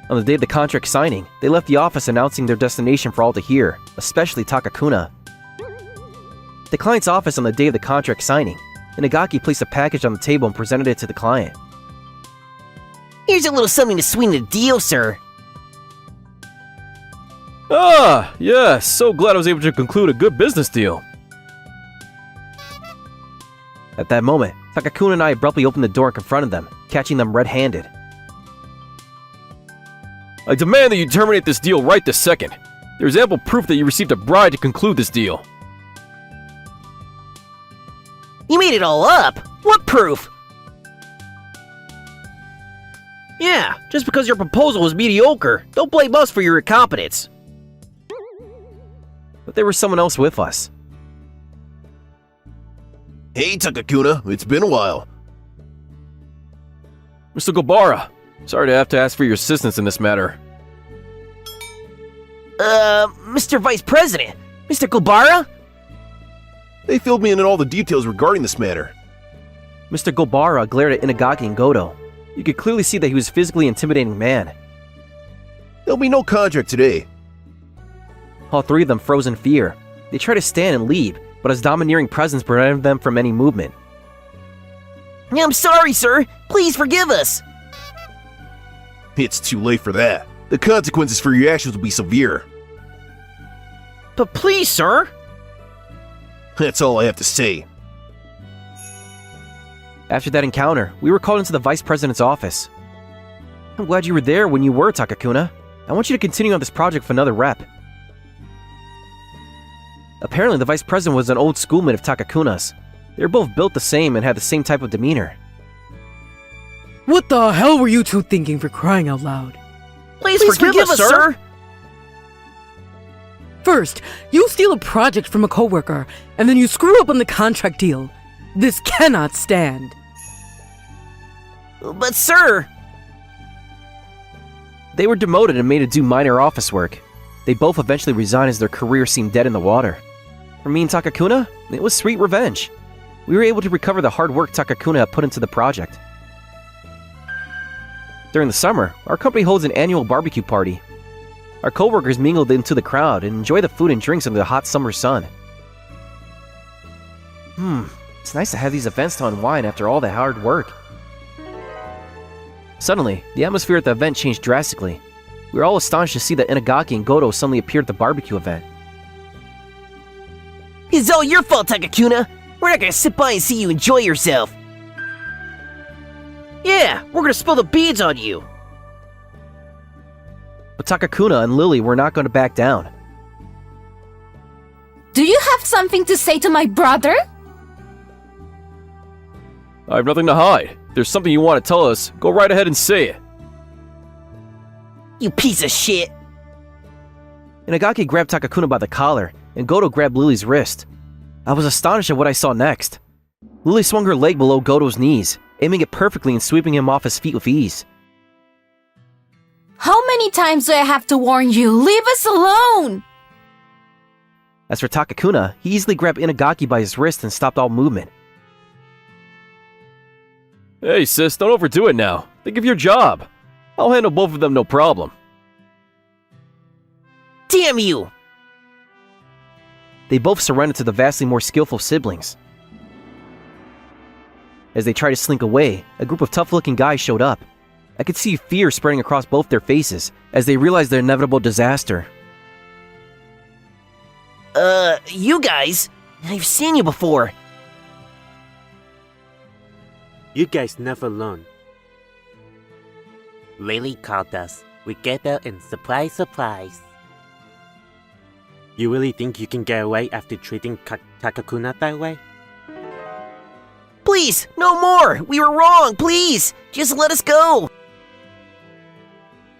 Speaker 1: On the day of the contract signing, they left the office announcing their destination for all to hear, especially Takakuna. At the client's office on the day of the contract signing, Inagaki placed a package on the table and presented it to the client.
Speaker 3: Here's a little something to sweeten the deal, sir.
Speaker 5: Ah, yes, so glad I was able to conclude a good business deal.
Speaker 1: At that moment, Takakuna and I abruptly opened the door and confronted them, catching them red-handed.
Speaker 5: I demand that you terminate this deal right this second. There's ample proof that you received a bribe to conclude this deal.
Speaker 3: You made it all up. What proof? Yeah, just because your proposal was mediocre, don't blame us for your incompetence.
Speaker 1: But there was someone else with us.
Speaker 6: Hey Takakuna, it's been a while.
Speaker 5: Mr. Gobara, sorry to have to ask for your assistance in this matter.
Speaker 3: Mr. Vice President, Mr. Gobara?
Speaker 6: They filled me in on all the details regarding this matter.
Speaker 1: Mr. Gobara glared at Inagaki and Goto. You could clearly see that he was a physically intimidating man.
Speaker 6: There'll be no contract today.
Speaker 1: All three of them froze in fear. They tried to stand and leave, but his domineering presence prevented them from any movement.
Speaker 3: I'm sorry, sir. Please forgive us.
Speaker 6: It's too late for that. The consequences for your actions will be severe.
Speaker 3: But please, sir.
Speaker 6: That's all I have to say.
Speaker 1: After that encounter, we were called into the Vice President's office. I'm glad you were there when you were, Takakuna. I want you to continue on this project with another rep. Apparently, the vice president was an old schoolmate of Takakuna's. They were both built the same and had the same type of demeanor.
Speaker 7: What the hell were you two thinking, for crying out loud?
Speaker 4: Please forgive us, sir!
Speaker 7: First, you steal a project from a coworker, and then you screw up on the contract deal. This cannot stand.
Speaker 4: But, sir!
Speaker 1: They were demoted and made to do minor office work. They both eventually resigned as their career seemed dead in the water. For me and Takakuna, it was sweet revenge. We were able to recover the hard work Takakuna had put into the project. During the summer, our company holds an annual barbecue party. Our coworkers mingled into the crowd and enjoy the food and drinks under the hot summer sun. It's nice to have these events to unwind after all the hard work. Suddenly, the atmosphere at the event changed drastically. We were all astonished to see that Inagaki and Goto suddenly appeared at the barbecue event.
Speaker 3: It's all your fault, Takakuna. We're not gonna sit by and see you enjoy yourself.
Speaker 4: Yeah, we're gonna spill the beans on you!
Speaker 1: But Takakuna and Lily were not going to back down.
Speaker 2: Do you have something to say to my brother?
Speaker 5: I have nothing to hide. If there's something you want to tell us, go right ahead and say it.
Speaker 3: You piece of shit.
Speaker 1: Inagaki grabbed Takakuna by the collar, and Goto grabbed Lily's wrist. I was astonished at what I saw next. Lily swung her leg below Goto's knees, aiming it perfectly and sweeping him off his feet with ease.
Speaker 2: How many times do I have to warn you? Leave us alone!
Speaker 1: As for Takakuna, he easily grabbed Inagaki by his wrist and stopped all movement.
Speaker 5: Hey sis, don't overdo it now. Think of your job. I'll handle both of them no problem.
Speaker 3: Damn you!
Speaker 1: They both surrendered to the vastly more skillful siblings. As they tried to slink away, a group of tough-looking guys showed up. I could see fear spreading across both their faces as they realized their inevitable disaster.
Speaker 3: You guys, I've seen you before.
Speaker 8: You guys never learn. Lily called us. We get there and surprise, surprise. You really think you can get away after treating Takakuna that way?
Speaker 3: Please, no more! We were wrong, please! Just let us go!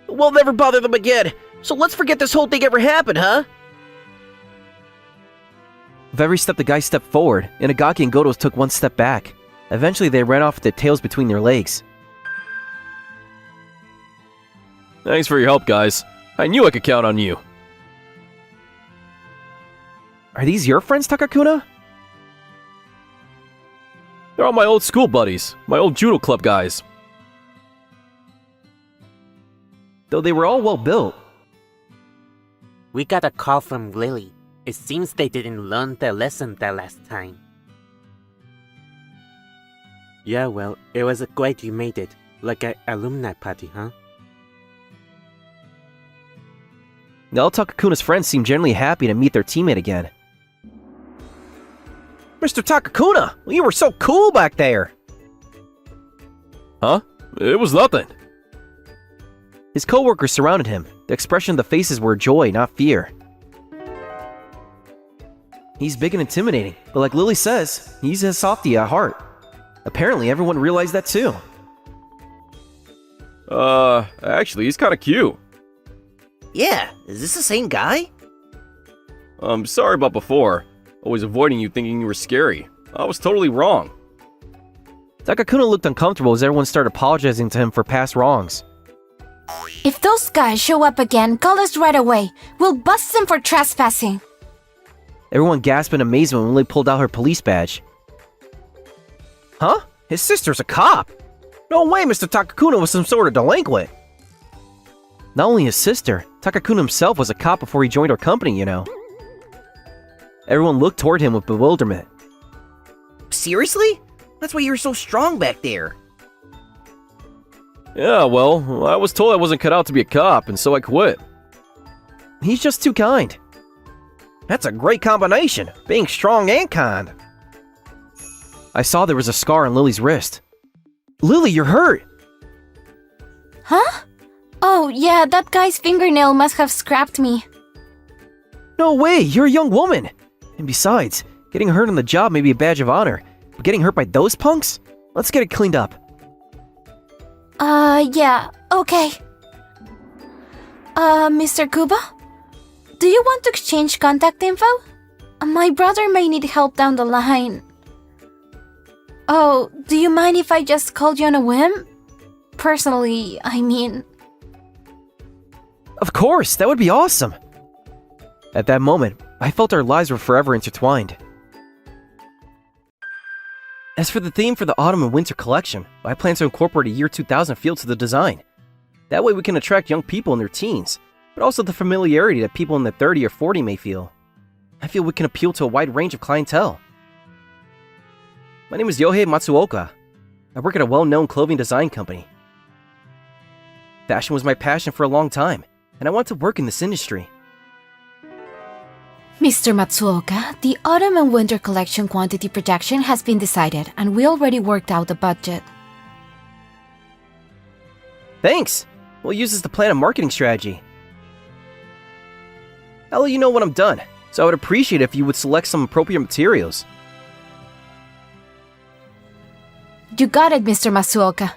Speaker 4: We'll never bother them again, so let's forget this whole thing ever happened, huh?
Speaker 1: With every step the guys stepped forward, Inagaki and Goto took one step back. Eventually they ran off with their tails between their legs.
Speaker 5: Thanks for your help, guys. I knew I could count on you.
Speaker 1: Are these your friends, Takakuna?
Speaker 5: They're all my old school buddies, my old judo club guys.
Speaker 1: Though they were all well built.
Speaker 8: We got a call from Lily. It seems they didn't learn their lesson that last time. Yeah, well, it was great you made it. Like an alumni party, huh?
Speaker 1: All Takakuna's friends seemed generally happy to meet their teammate again.
Speaker 4: Mr. Takakuna, you were so cool back there!
Speaker 5: Huh? It was nothing.
Speaker 1: His co-workers surrounded him. The expression of the faces were joy, not fear. He's big and intimidating, but like Lily says, he's a softie at heart. Apparently everyone realized that too.
Speaker 5: Actually, he's kinda cute.
Speaker 3: Yeah, is this the same guy?
Speaker 5: I'm sorry about before. Always avoiding you thinking you were scary. I was totally wrong.
Speaker 1: Takakuna looked uncomfortable as everyone started apologizing to him for past wrongs.
Speaker 2: If those guys show up again, call us right away. We'll bust them for trespassing.
Speaker 1: Everyone gasped in amazement when Lily pulled out her police badge.
Speaker 4: Huh? His sister's a cop! No way Mr. Takakuna was some sort of delinquent!
Speaker 1: Not only his sister, Takakuna himself was a cop before he joined our company, you know. Everyone looked toward him with bewilderment.
Speaker 3: Seriously? That's why you were so strong back there.
Speaker 5: Yeah, well, I was told I wasn't cut out to be a cop, and so I quit.
Speaker 1: He's just too kind.
Speaker 4: That's a great combination, being strong and kind.
Speaker 1: I saw there was a scar on Lily's wrist. Lily, you're hurt!
Speaker 2: Huh? Oh, yeah, that guy's fingernail must have scrapped me.
Speaker 1: No way, you're a young woman! And besides, getting hurt on the job may be a badge of honor, but getting hurt by those punks? Let's get it cleaned up.
Speaker 2: Yeah, okay. Mr. Kuba? Do you want to exchange contact info? My brother may need help down the line. Oh, do you mind if I just called you on a whim? Personally, I mean...
Speaker 1: Of course, that would be awesome! At that moment, I felt our lives were forever intertwined. As for the theme for the autumn and winter collection, I plan to incorporate a year 2000 feel to the design. That way we can attract young people in their teens, but also the familiarity that people in their 30 or 40 may feel. I feel we can appeal to a wide range of clientele. My name is Yohei Matsuoka. I work at a well-known clothing design company. Fashion was my passion for a long time, and I want to work in this industry.
Speaker 2: Mr. Matsuoka, the autumn and winter collection quantity projection has been decided, and we already worked out the budget.
Speaker 1: Thanks! We'll use this to plan a marketing strategy. I'll let you know when I'm done, so I would appreciate it if you would select some appropriate materials.
Speaker 2: You got it, Mr. Matsuoka.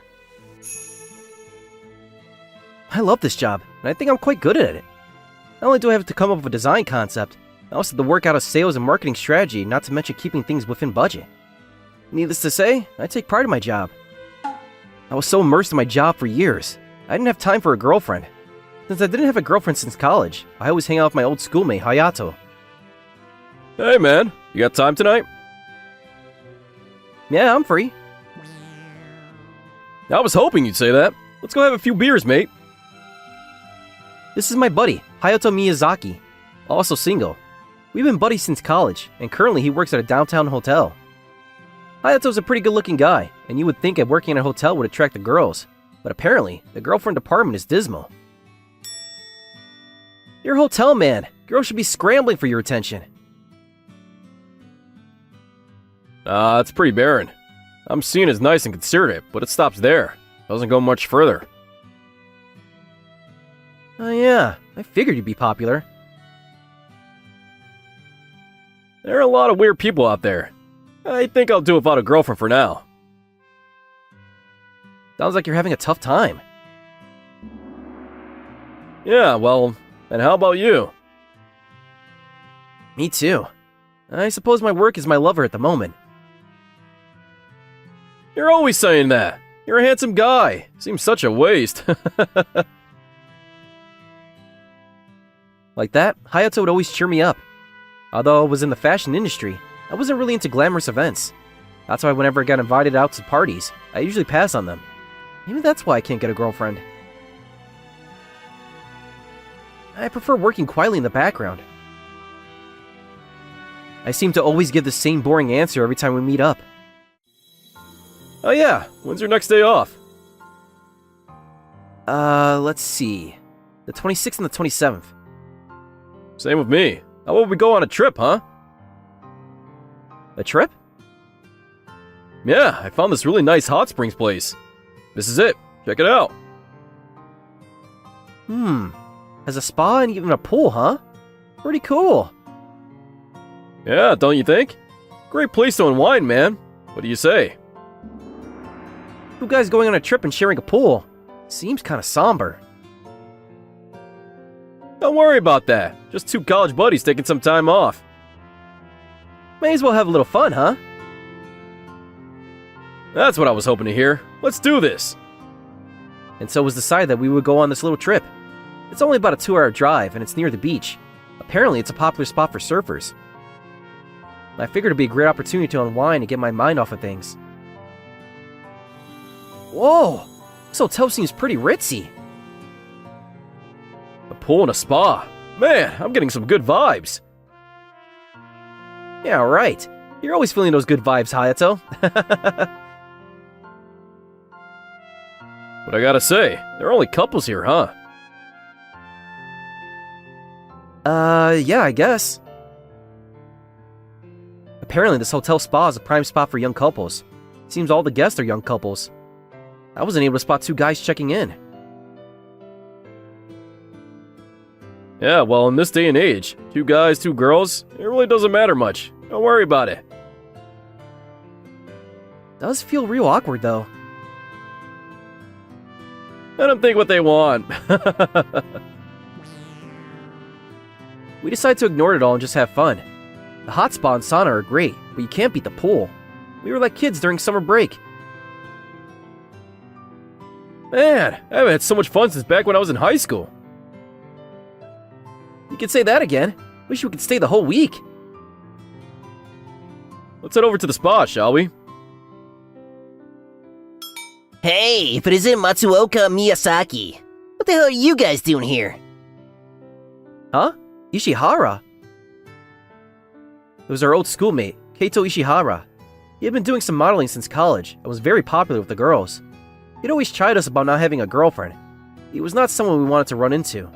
Speaker 1: I love this job, and I think I'm quite good at it. Not only do I have to come up with a design concept, I also have to work out a sales and marketing strategy, not to mention keeping things within budget. Needless to say, I take pride in my job. I was so immersed in my job for years, I didn't have time for a girlfriend. Since I didn't have a girlfriend since college, I always hang out with my old schoolmate, Hayato.
Speaker 5: Hey man, you got time tonight?
Speaker 1: Yeah, I'm free.
Speaker 5: I was hoping you'd say that. Let's go have a few beers, mate.
Speaker 1: This is my buddy, Hayato Miyazaki, also single. We've been buddies since college, and currently he works at a downtown hotel. Hayato's a pretty good-looking guy, and you would think that working in a hotel would attract the girls, but apparently, the girlfriend department is dismal. You're a hotel man. Girls should be scrambling for your attention.
Speaker 5: It's pretty barren. I'm seen as nice and considerate, but it stops there. Doesn't go much further.
Speaker 1: Oh yeah, I figured you'd be popular.
Speaker 5: There are a lot of weird people out there. I think I'll do without a girlfriend for now.
Speaker 1: Sounds like you're having a tough time.
Speaker 5: Yeah, well, and how about you?
Speaker 1: Me too. I suppose my work is my lover at the moment.
Speaker 5: You're always saying that. You're a handsome guy. Seems such a waste.
Speaker 1: Like that, Hayato would always cheer me up. Although I was in the fashion industry, I wasn't really into glamorous events. That's why whenever I got invited out to parties, I usually pass on them. Maybe that's why I can't get a girlfriend. I prefer working quietly in the background. I seem to always give the same boring answer every time we meet up.
Speaker 5: Oh yeah, when's your next day off?
Speaker 1: Let's see. The 26th and the 27th.
Speaker 5: Same with me. How about we go on a trip, huh?
Speaker 1: A trip?
Speaker 5: Yeah, I found this really nice hot springs place. This is it. Check it out.
Speaker 1: Has a spa and even a pool, huh? Pretty cool.
Speaker 5: Yeah, don't you think? Great place to unwind, man. What do you say?
Speaker 1: Two guys going on a trip and sharing a pool. Seems kinda somber.
Speaker 5: Don't worry about that. Just two college buddies taking some time off.
Speaker 1: May as well have a little fun, huh?
Speaker 5: That's what I was hoping to hear. Let's do this.
Speaker 1: And so it was decided that we would go on this little trip. It's only about a 2-hour drive, and it's near the beach. Apparently, it's a popular spot for surfers. I figured it'd be a great opportunity to unwind and get my mind off of things. Whoa! This hotel seems pretty ritzy.
Speaker 5: A pool and a spa. Man, I'm getting some good vibes.
Speaker 1: Yeah, right. You're always feeling those good vibes, Hayato.
Speaker 5: But I gotta say, there are only couples here, huh?
Speaker 1: Yeah, I guess. Apparently, this hotel spa is a prime spot for young couples. Seems all the guests are young couples. I wasn't able to spot two guys checking in.
Speaker 5: Yeah, well, in this day and age, 2 guys, 2 girls, it really doesn't matter much. Don't worry about it.
Speaker 1: Does feel real awkward though.
Speaker 5: Let them think what they want.
Speaker 1: We decided to ignore it all and just have fun. The hot spa and sauna are great, but you can't beat the pool. We were like kids during summer break.
Speaker 5: Man, I haven't had so much fun since back when I was in high school.
Speaker 1: You could say that again. Wish we could stay the whole week.
Speaker 5: Let's head over to the spa, shall we?
Speaker 3: Hey, but is it Matsuoka Miyazaki? What the hell are you guys doing here?
Speaker 1: Huh? Ishihara? It was our old schoolmate, Keito Ishihara. He had been doing some modeling since college and was very popular with the girls. He'd always chide us about not having a girlfriend. He was not someone we wanted to run into.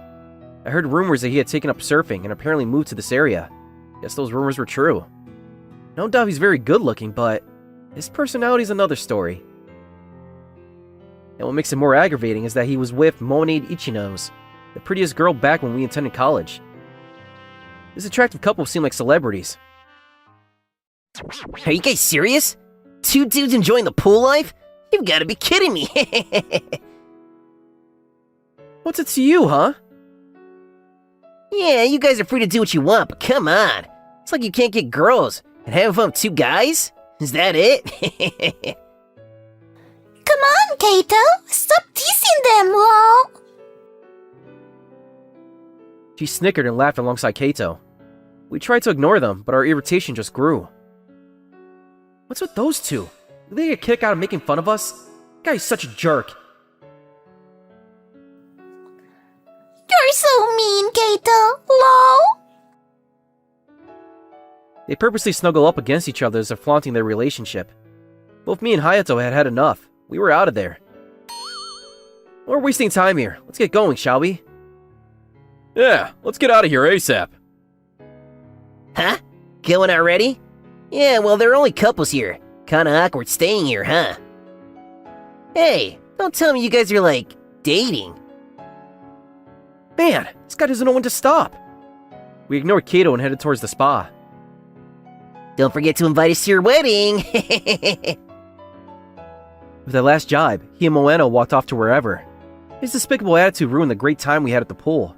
Speaker 1: I heard rumors that he had taken up surfing and apparently moved to this area. Guess those rumors were true. No doubt he's very good looking, but his personality's another story. And what makes it more aggravating is that he was with Monade Ichino's, the prettiest girl back when we attended college. This attractive couple seemed like celebrities.
Speaker 3: Are you guys serious? 2 dudes enjoying the pool life? You've got to be kidding me.
Speaker 1: What's it to you, huh?
Speaker 3: Yeah, you guys are free to do what you want, but come on. It's like you can't get girls and having fun with 2 guys? Is that it?
Speaker 2: Come on, Kato! Stop teasing them, lol!
Speaker 1: She snickered and laughed alongside Kato. We tried to ignore them, but our irritation just grew. What's with those 2? Did they get a kick out of making fun of us? That guy's such a jerk.
Speaker 2: You're so mean, Kato, lol!
Speaker 1: They purposely snuggle up against each other as they're flaunting their relationship. Both me and Hayato had had enough. We were out of there. We're wasting time here. Let's get going, shall we?
Speaker 5: Yeah, let's get out of here ASAP.
Speaker 3: Huh? Going already? Yeah, well, there are only couples here. Kinda awkward staying here, huh? Hey, don't tell me you guys are, like, dating.
Speaker 1: Man, this guy doesn't know when to stop. We ignored Kato and headed towards the spa.
Speaker 3: Don't forget to invite us to your wedding.
Speaker 1: With that last jibe, he and Moeno walked off to wherever. His despicable attitude ruined the great time we had at the pool.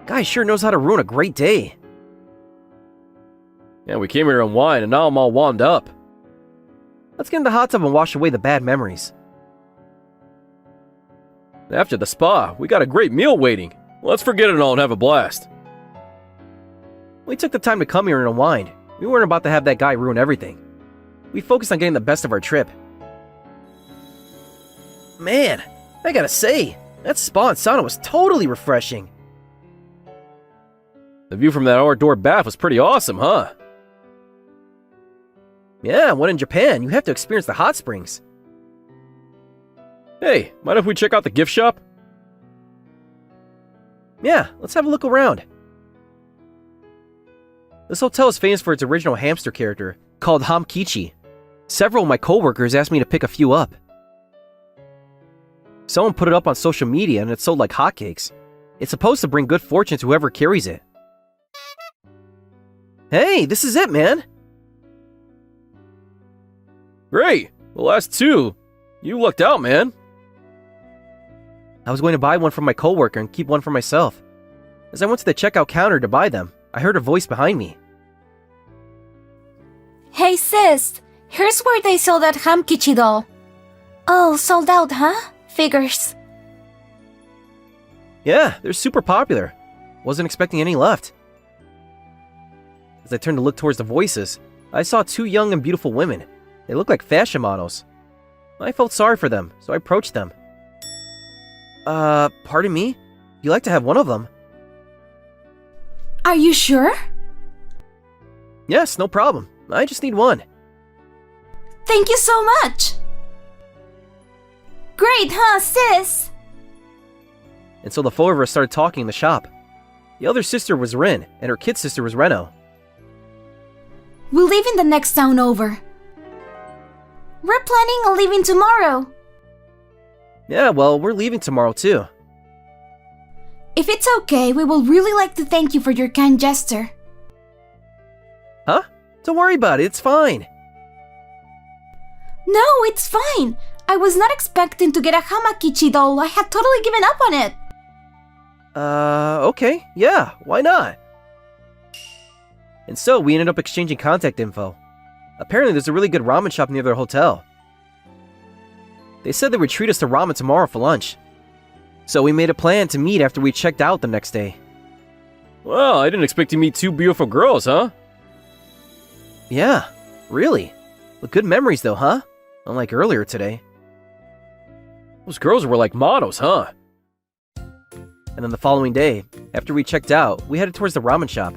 Speaker 1: Guy sure knows how to ruin a great day.
Speaker 5: Yeah, we came here to unwind and now I'm all wound up.
Speaker 1: Let's get in the hot tub and wash away the bad memories.
Speaker 5: After the spa, we got a great meal waiting. Let's forget it all and have a blast.
Speaker 1: We took the time to come here and unwind. We weren't about to have that guy ruin everything. We focused on getting the best of our trip. Man, I gotta say, that spa and sauna was totally refreshing.
Speaker 5: The view from that outdoor bath was pretty awesome, huh?
Speaker 1: Yeah, when in Japan, you have to experience the hot springs.
Speaker 5: Hey, mind if we check out the gift shop?
Speaker 1: Yeah, let's have a look around. This hotel is famous for its original hamster character, called Hamkichi. Several of my coworkers asked me to pick a few up. Someone put it up on social media and it sold like hotcakes. It's supposed to bring good fortune to whoever carries it. Hey, this is it, man!
Speaker 5: Great! The last 2. You lucked out, man.
Speaker 1: I was going to buy one for my coworker and keep one for myself. As I went to the checkout counter to buy them, I heard a voice behind me.
Speaker 2: Hey sis, here's where they sell that Hamkichi doll. Oh, sold out, huh? Figures.
Speaker 1: Yeah, they're super popular. Wasn't expecting any left. As I turned to look towards the voices, I saw 2 young and beautiful women. They looked like fashion models. I felt sorry for them, so I approached them. Pardon me? You'd like to have one of them?
Speaker 2: Are you sure?
Speaker 1: Yes, no problem. I just need one.
Speaker 2: Thank you so much! Great, huh, sis?
Speaker 1: And so the 4 of us started talking in the shop. The other sister was Rin, and her kid sister was Reno.
Speaker 2: We'll leave in the next town over. We're planning on leaving tomorrow.
Speaker 1: Yeah, well, we're leaving tomorrow too.
Speaker 2: If it's okay, we will really like to thank you for your kind gesture.
Speaker 1: Huh? Don't worry about it, it's fine.
Speaker 2: No, it's fine. I was not expecting to get a Hamakichi doll. I had totally given up on it.
Speaker 1: Okay, yeah, why not? And so we ended up exchanging contact info. Apparently there's a really good ramen shop near their hotel. They said they would treat us to ramen tomorrow for lunch. So we made a plan to meet after we checked out the next day.
Speaker 5: Wow, I didn't expect to meet two beautiful girls, huh?
Speaker 1: Yeah, really. With good memories though, huh? Unlike earlier today.
Speaker 5: Those girls were like models, huh?
Speaker 1: And then the following day, after we checked out, we headed towards the ramen shop.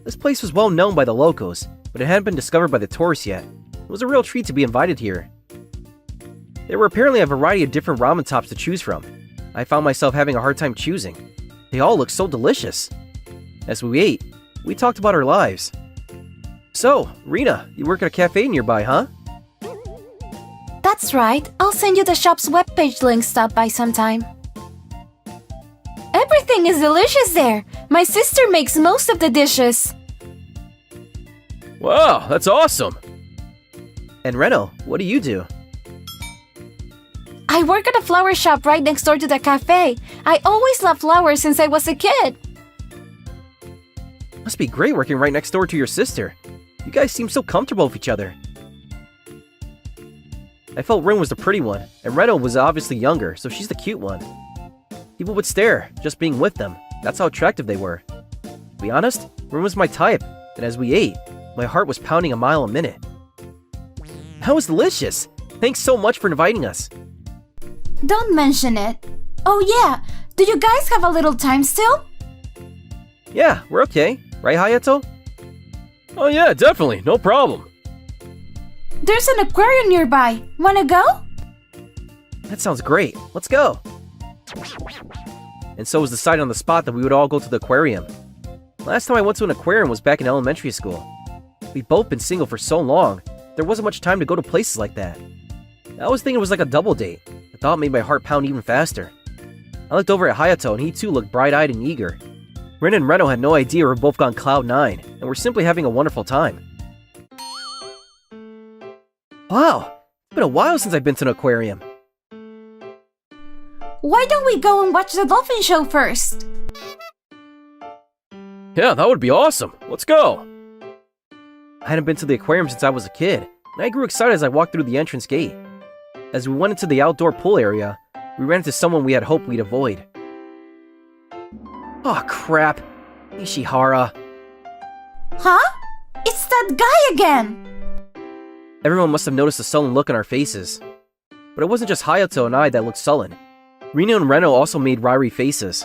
Speaker 1: This place was well known by the locals, but it hadn't been discovered by the tourists yet. It was a real treat to be invited here. There were apparently a variety of different ramen tops to choose from. I found myself having a hard time choosing. They all looked so delicious. As we ate, we talked about our lives. So, Rena, you work at a cafe nearby, huh?
Speaker 2: That's right. I'll send you the shop's webpage link. Stop by sometime. Everything is delicious there. My sister makes most of the dishes.
Speaker 5: Wow, that's awesome.
Speaker 1: And Reno, what do you do?
Speaker 2: I work at a flower shop right next door to the cafe. I always loved flowers since I was a kid.
Speaker 1: Must be great working right next door to your sister. You guys seem so comfortable with each other. I felt Rin was the pretty one, and Reno was obviously younger, so she's the cute one. People would stare, just being with them. That's how attractive they were. To be honest, Rin was my type, and as we ate, my heart was pounding a mile a minute. That was delicious! Thanks so much for inviting us.
Speaker 2: Don't mention it. Oh yeah, do you guys have a little time still?
Speaker 1: Yeah, we're okay. Right, Hayato?
Speaker 5: Oh yeah, definitely, no problem.
Speaker 2: There's an aquarium nearby. Wanna go?
Speaker 1: That sounds great. Let's go. And so it was decided on the spot that we would all go to the aquarium. Last time I went to an aquarium was back in elementary school. We'd both been single for so long, there wasn't much time to go to places like that. I was thinking it was like a double date. The thought made my heart pound even faster. I looked over at Hayato and he too looked bright-eyed and eager. Rin and Reno had no idea we were both on cloud 9, and were simply having a wonderful time. Wow, it's been a while since I've been to an aquarium.
Speaker 2: Why don't we go and watch the dolphin show first?
Speaker 5: Yeah, that would be awesome. Let's go.
Speaker 1: I hadn't been to the aquarium since I was a kid, and I grew excited as I walked through the entrance gate. As we went into the outdoor pool area, we ran into someone we had hoped we'd avoid. Oh crap, Ishihara.
Speaker 2: Huh? It's that guy again!
Speaker 1: Everyone must have noticed the sullen look on our faces. But it wasn't just Hayato and I that looked sullen. Reno and Reno also made wry faces.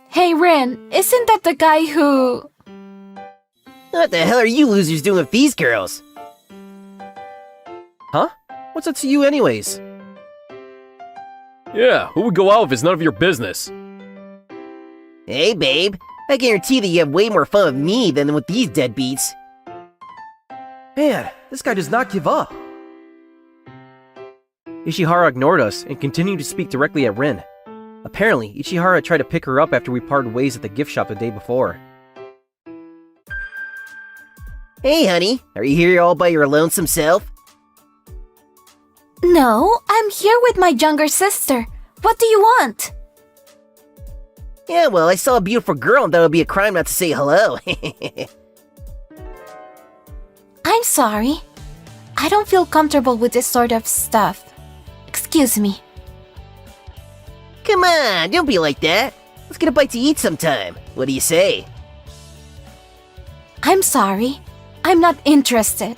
Speaker 2: Hey Rin, isn't that the guy who...
Speaker 3: What the hell are you losers doing with these girls?
Speaker 1: Huh? What's up to you anyways?
Speaker 5: Yeah, who would go out if it's none of your business?
Speaker 3: Hey, babe. I guarantee that you have way more fun with me than with these deadbeats.
Speaker 1: Man, this guy does not give up. Ishihara ignored us and continued to speak directly at Rin. Apparently, Ishihara tried to pick her up after we parted ways at the gift shop the day before.
Speaker 3: Hey, honey. Are you here all by your lonesome self?
Speaker 2: No, I'm here with my younger sister. What do you want?
Speaker 3: Yeah, well, I saw a beautiful girl and thought it would be a crime not to say hello.
Speaker 2: I'm sorry. I don't feel comfortable with this sort of stuff. Excuse me.
Speaker 3: Come on, don't be like that. Let's get a bite to eat sometime. What do you say?
Speaker 2: I'm sorry. I'm not interested.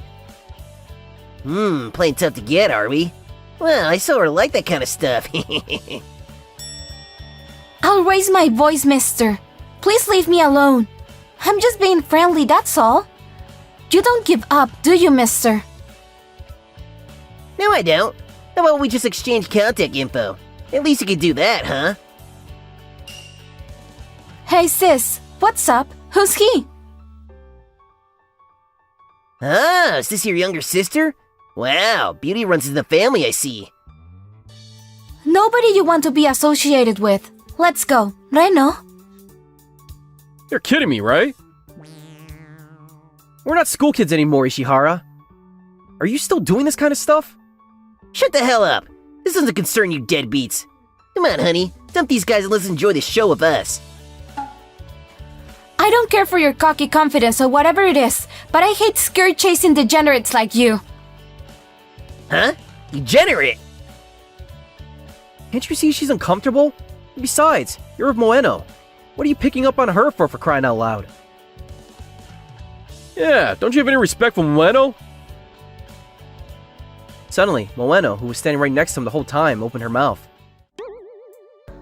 Speaker 3: Playing tough to get, are we? Well, I sort of like that kind of stuff.
Speaker 2: I'll raise my voice, mister. Please leave me alone. I'm just being friendly, that's all. You don't give up, do you, mister?
Speaker 3: No, I don't. How about we just exchange contact info? At least you could do that, huh?
Speaker 2: Hey, sis. What's up? Who's he?
Speaker 3: Ah, is this your younger sister? Wow, beauty runs in the family, I see.
Speaker 2: Nobody you want to be associated with. Let's go. Reno?
Speaker 5: You're kidding me, right?
Speaker 1: We're not school kids anymore, Ishihara. Are you still doing this kind of stuff?
Speaker 3: Shut the hell up. This doesn't concern you deadbeats. Come on, honey. Dump these guys and let's enjoy the show with us.
Speaker 2: I don't care for your cocky confidence or whatever it is, but I hate skirt chasing degenerates like you.
Speaker 3: Huh? Degenerate?
Speaker 1: Can't you see she's uncomfortable? And besides, you're of Moeno. What are you picking up on her for crying out loud?
Speaker 5: Yeah, don't you have any respect for Moeno?
Speaker 1: Suddenly, Moeno, who was standing right next to him the whole time, opened her mouth.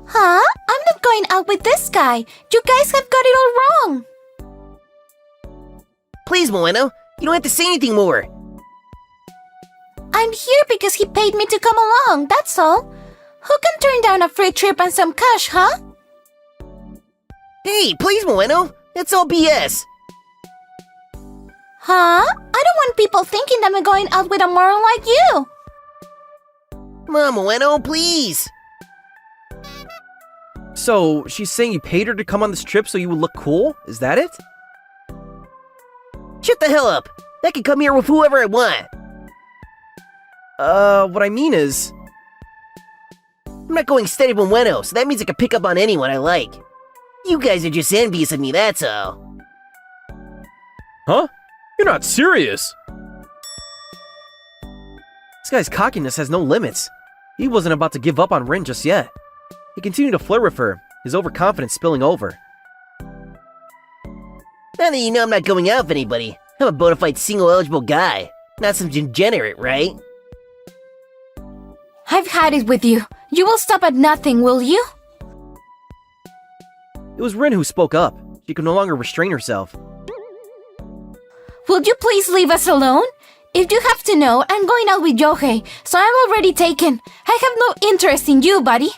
Speaker 2: Huh? I'm not going out with this guy. You guys have got it all wrong.
Speaker 3: Please, Moeno. You don't have to say anything more.
Speaker 2: I'm here because he paid me to come along, that's all. Who can turn down a free trip and some cash, huh?
Speaker 3: Hey, please, Moeno. That's all BS.
Speaker 2: Huh? I don't want people thinking that I'm going out with a moron like you.
Speaker 3: Come on, Moeno, please.
Speaker 1: So, she's saying you paid her to come on this trip so you would look cool? Is that it?
Speaker 3: Shut the hell up. I can come here with whoever I want.
Speaker 1: What I mean is...
Speaker 3: I'm not going steady with Moeno, so that means I can pick up on anyone I like. You guys are just envious of me, that's all.
Speaker 5: Huh? You're not serious.
Speaker 1: This guy's cockiness has no limits. He wasn't about to give up on Rin just yet. He continued to flirt with her, his overconfidence spilling over.
Speaker 3: Now that you know I'm not going out with anybody, I'm a bona fide single-eligible guy, not some degenerate, right?
Speaker 2: I've had it with you. You will stop at nothing, will you?
Speaker 1: It was Rin who spoke up. She could no longer restrain herself.
Speaker 2: Would you please leave us alone? If you have to know, I'm going out with Yohei, so I'm already taken. I have no interest in you, buddy.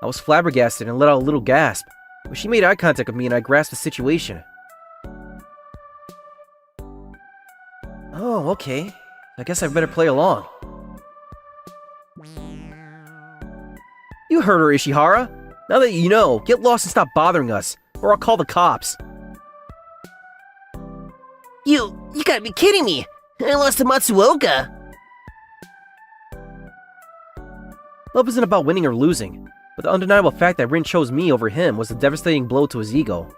Speaker 1: I was flabbergasted and let out a little gasp, but she made eye contact with me and I grasped the situation. Oh, okay. I guess I better play along. You heard her, Ishihara. Now that you know, get lost and stop bothering us, or I'll call the cops.
Speaker 3: You gotta be kidding me! I lost to Matsuoka!
Speaker 1: Love isn't about winning or losing, but the undeniable fact that Rin chose me over him was a devastating blow to his ego.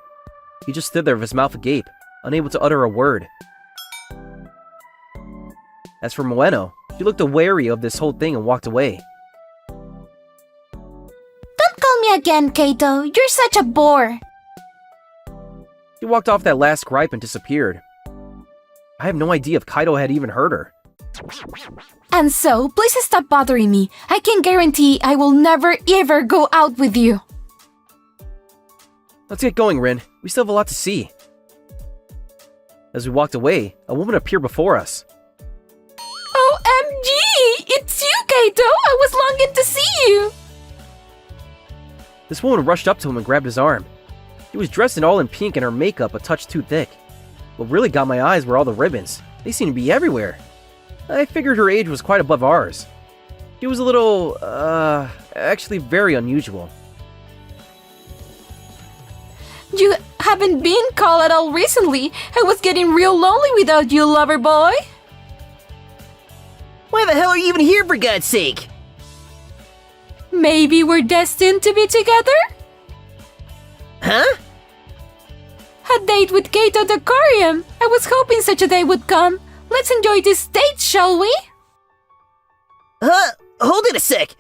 Speaker 1: He just stood there with his mouth agape, unable to utter a word. As for Moeno, she looked wary of this whole thing and walked away.
Speaker 2: Don't call me again, Kaito. You're such a bore.
Speaker 1: She walked off that last gripe and disappeared. I have no idea if Kaido had even heard her.
Speaker 2: And so, please stop bothering me. I can guarantee I will never ever go out with you.
Speaker 1: Let's get going, Rin. We still have a lot to see. As we walked away, a woman appeared before us.
Speaker 2: OMG! It's you, Kaito! I was longing to see you!
Speaker 1: This woman rushed up to him and grabbed his arm. She was dressed all in pink and her makeup a touch too thick. What really got my eyes were all the ribbons. They seemed to be everywhere. I figured her age was quite above ours. She was a little, actually very unusual.
Speaker 2: You haven't been called at all recently. I was getting real lonely without you, lover boy.
Speaker 3: Why the hell are you even here, for God's sake?
Speaker 2: Maybe we're destined to be together?
Speaker 3: Huh?
Speaker 2: A date with Kaito at the aquarium. I was hoping such a day would come. Let's enjoy this date, shall we?
Speaker 3: Hold it a sec.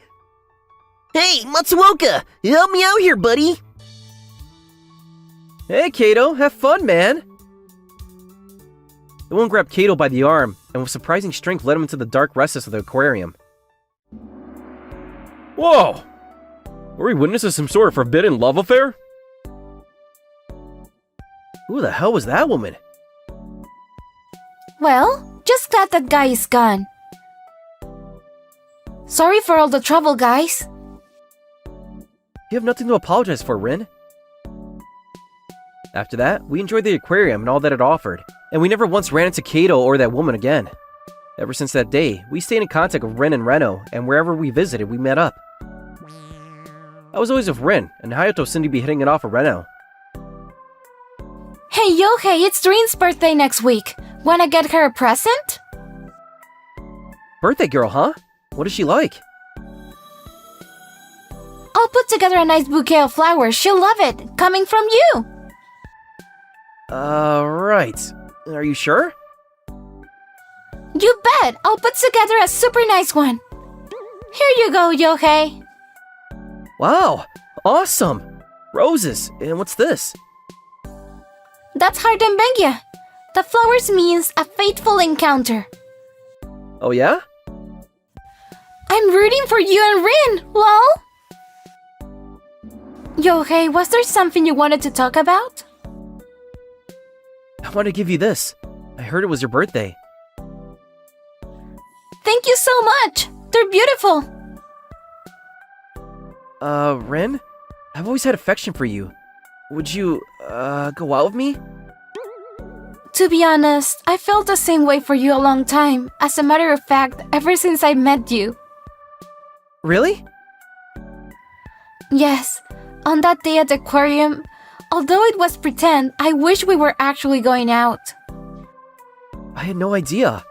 Speaker 3: Hey, Matsuoka, help me out here, buddy.
Speaker 1: Hey, Kaito, have fun, man. The woman grabbed Kaito by the arm, and with surprising strength led him into the dark recess of the aquarium.
Speaker 5: Whoa! Were we witnesses some sort of forbidden love affair?
Speaker 1: Who the hell was that woman?
Speaker 2: Well, just glad that guy is gone. Sorry for all the trouble, guys.
Speaker 1: You have nothing to apologize for, Rin. After that, we enjoyed the aquarium and all that it offered, and we never once ran into Kaito or that woman again. Ever since that day, we stayed in contact with Rin and Reno, and wherever we visited, we met up. I was always with Rin, and Hayato seemed to be hitting it off with Reno.
Speaker 2: Hey Yohei, it's Rin's birthday next week. Wanna get her a present?
Speaker 1: Birthday girl, huh? What is she like?
Speaker 2: I'll put together a nice bouquet of flowers. She'll love it. Coming from you.
Speaker 1: Right. Are you sure?
Speaker 2: You bet. I'll put together a super nice one. Here you go, Yohei.
Speaker 1: Wow! Awesome! Roses! And what's this?
Speaker 2: That's Hardenbengia. The flowers means a fateful encounter.
Speaker 1: Oh yeah?
Speaker 2: I'm rooting for you and Rin, lol. Yohei, was there something you wanted to talk about?
Speaker 1: I want to give you this. I heard it was your birthday.
Speaker 2: Thank you so much. They're beautiful.
Speaker 1: Rin? I've always had affection for you. Would you, go out with me?
Speaker 2: To be honest, I felt the same way for you a long time. As a matter of fact, ever since I met you.
Speaker 1: Really?
Speaker 2: Yes, on that day at the aquarium, although it was pretend, I wish we were actually going out.
Speaker 1: I had no idea.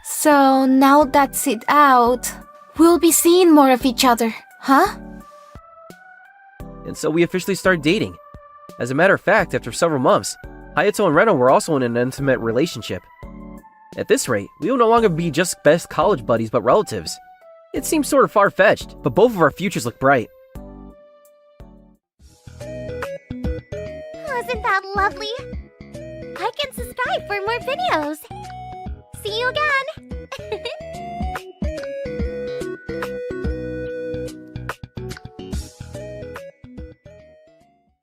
Speaker 2: So now that's it out, we'll be seeing more of each other, huh?
Speaker 1: And so we officially started dating. As a matter of fact, after several months, Hayato and Reno were also in an intimate relationship. At this rate, we will no longer be just best college buddies but relatives. It seems sort of far-fetched, but both of our futures look bright.
Speaker 9: Wasn't that lovely? Like and subscribe for more videos. See you again!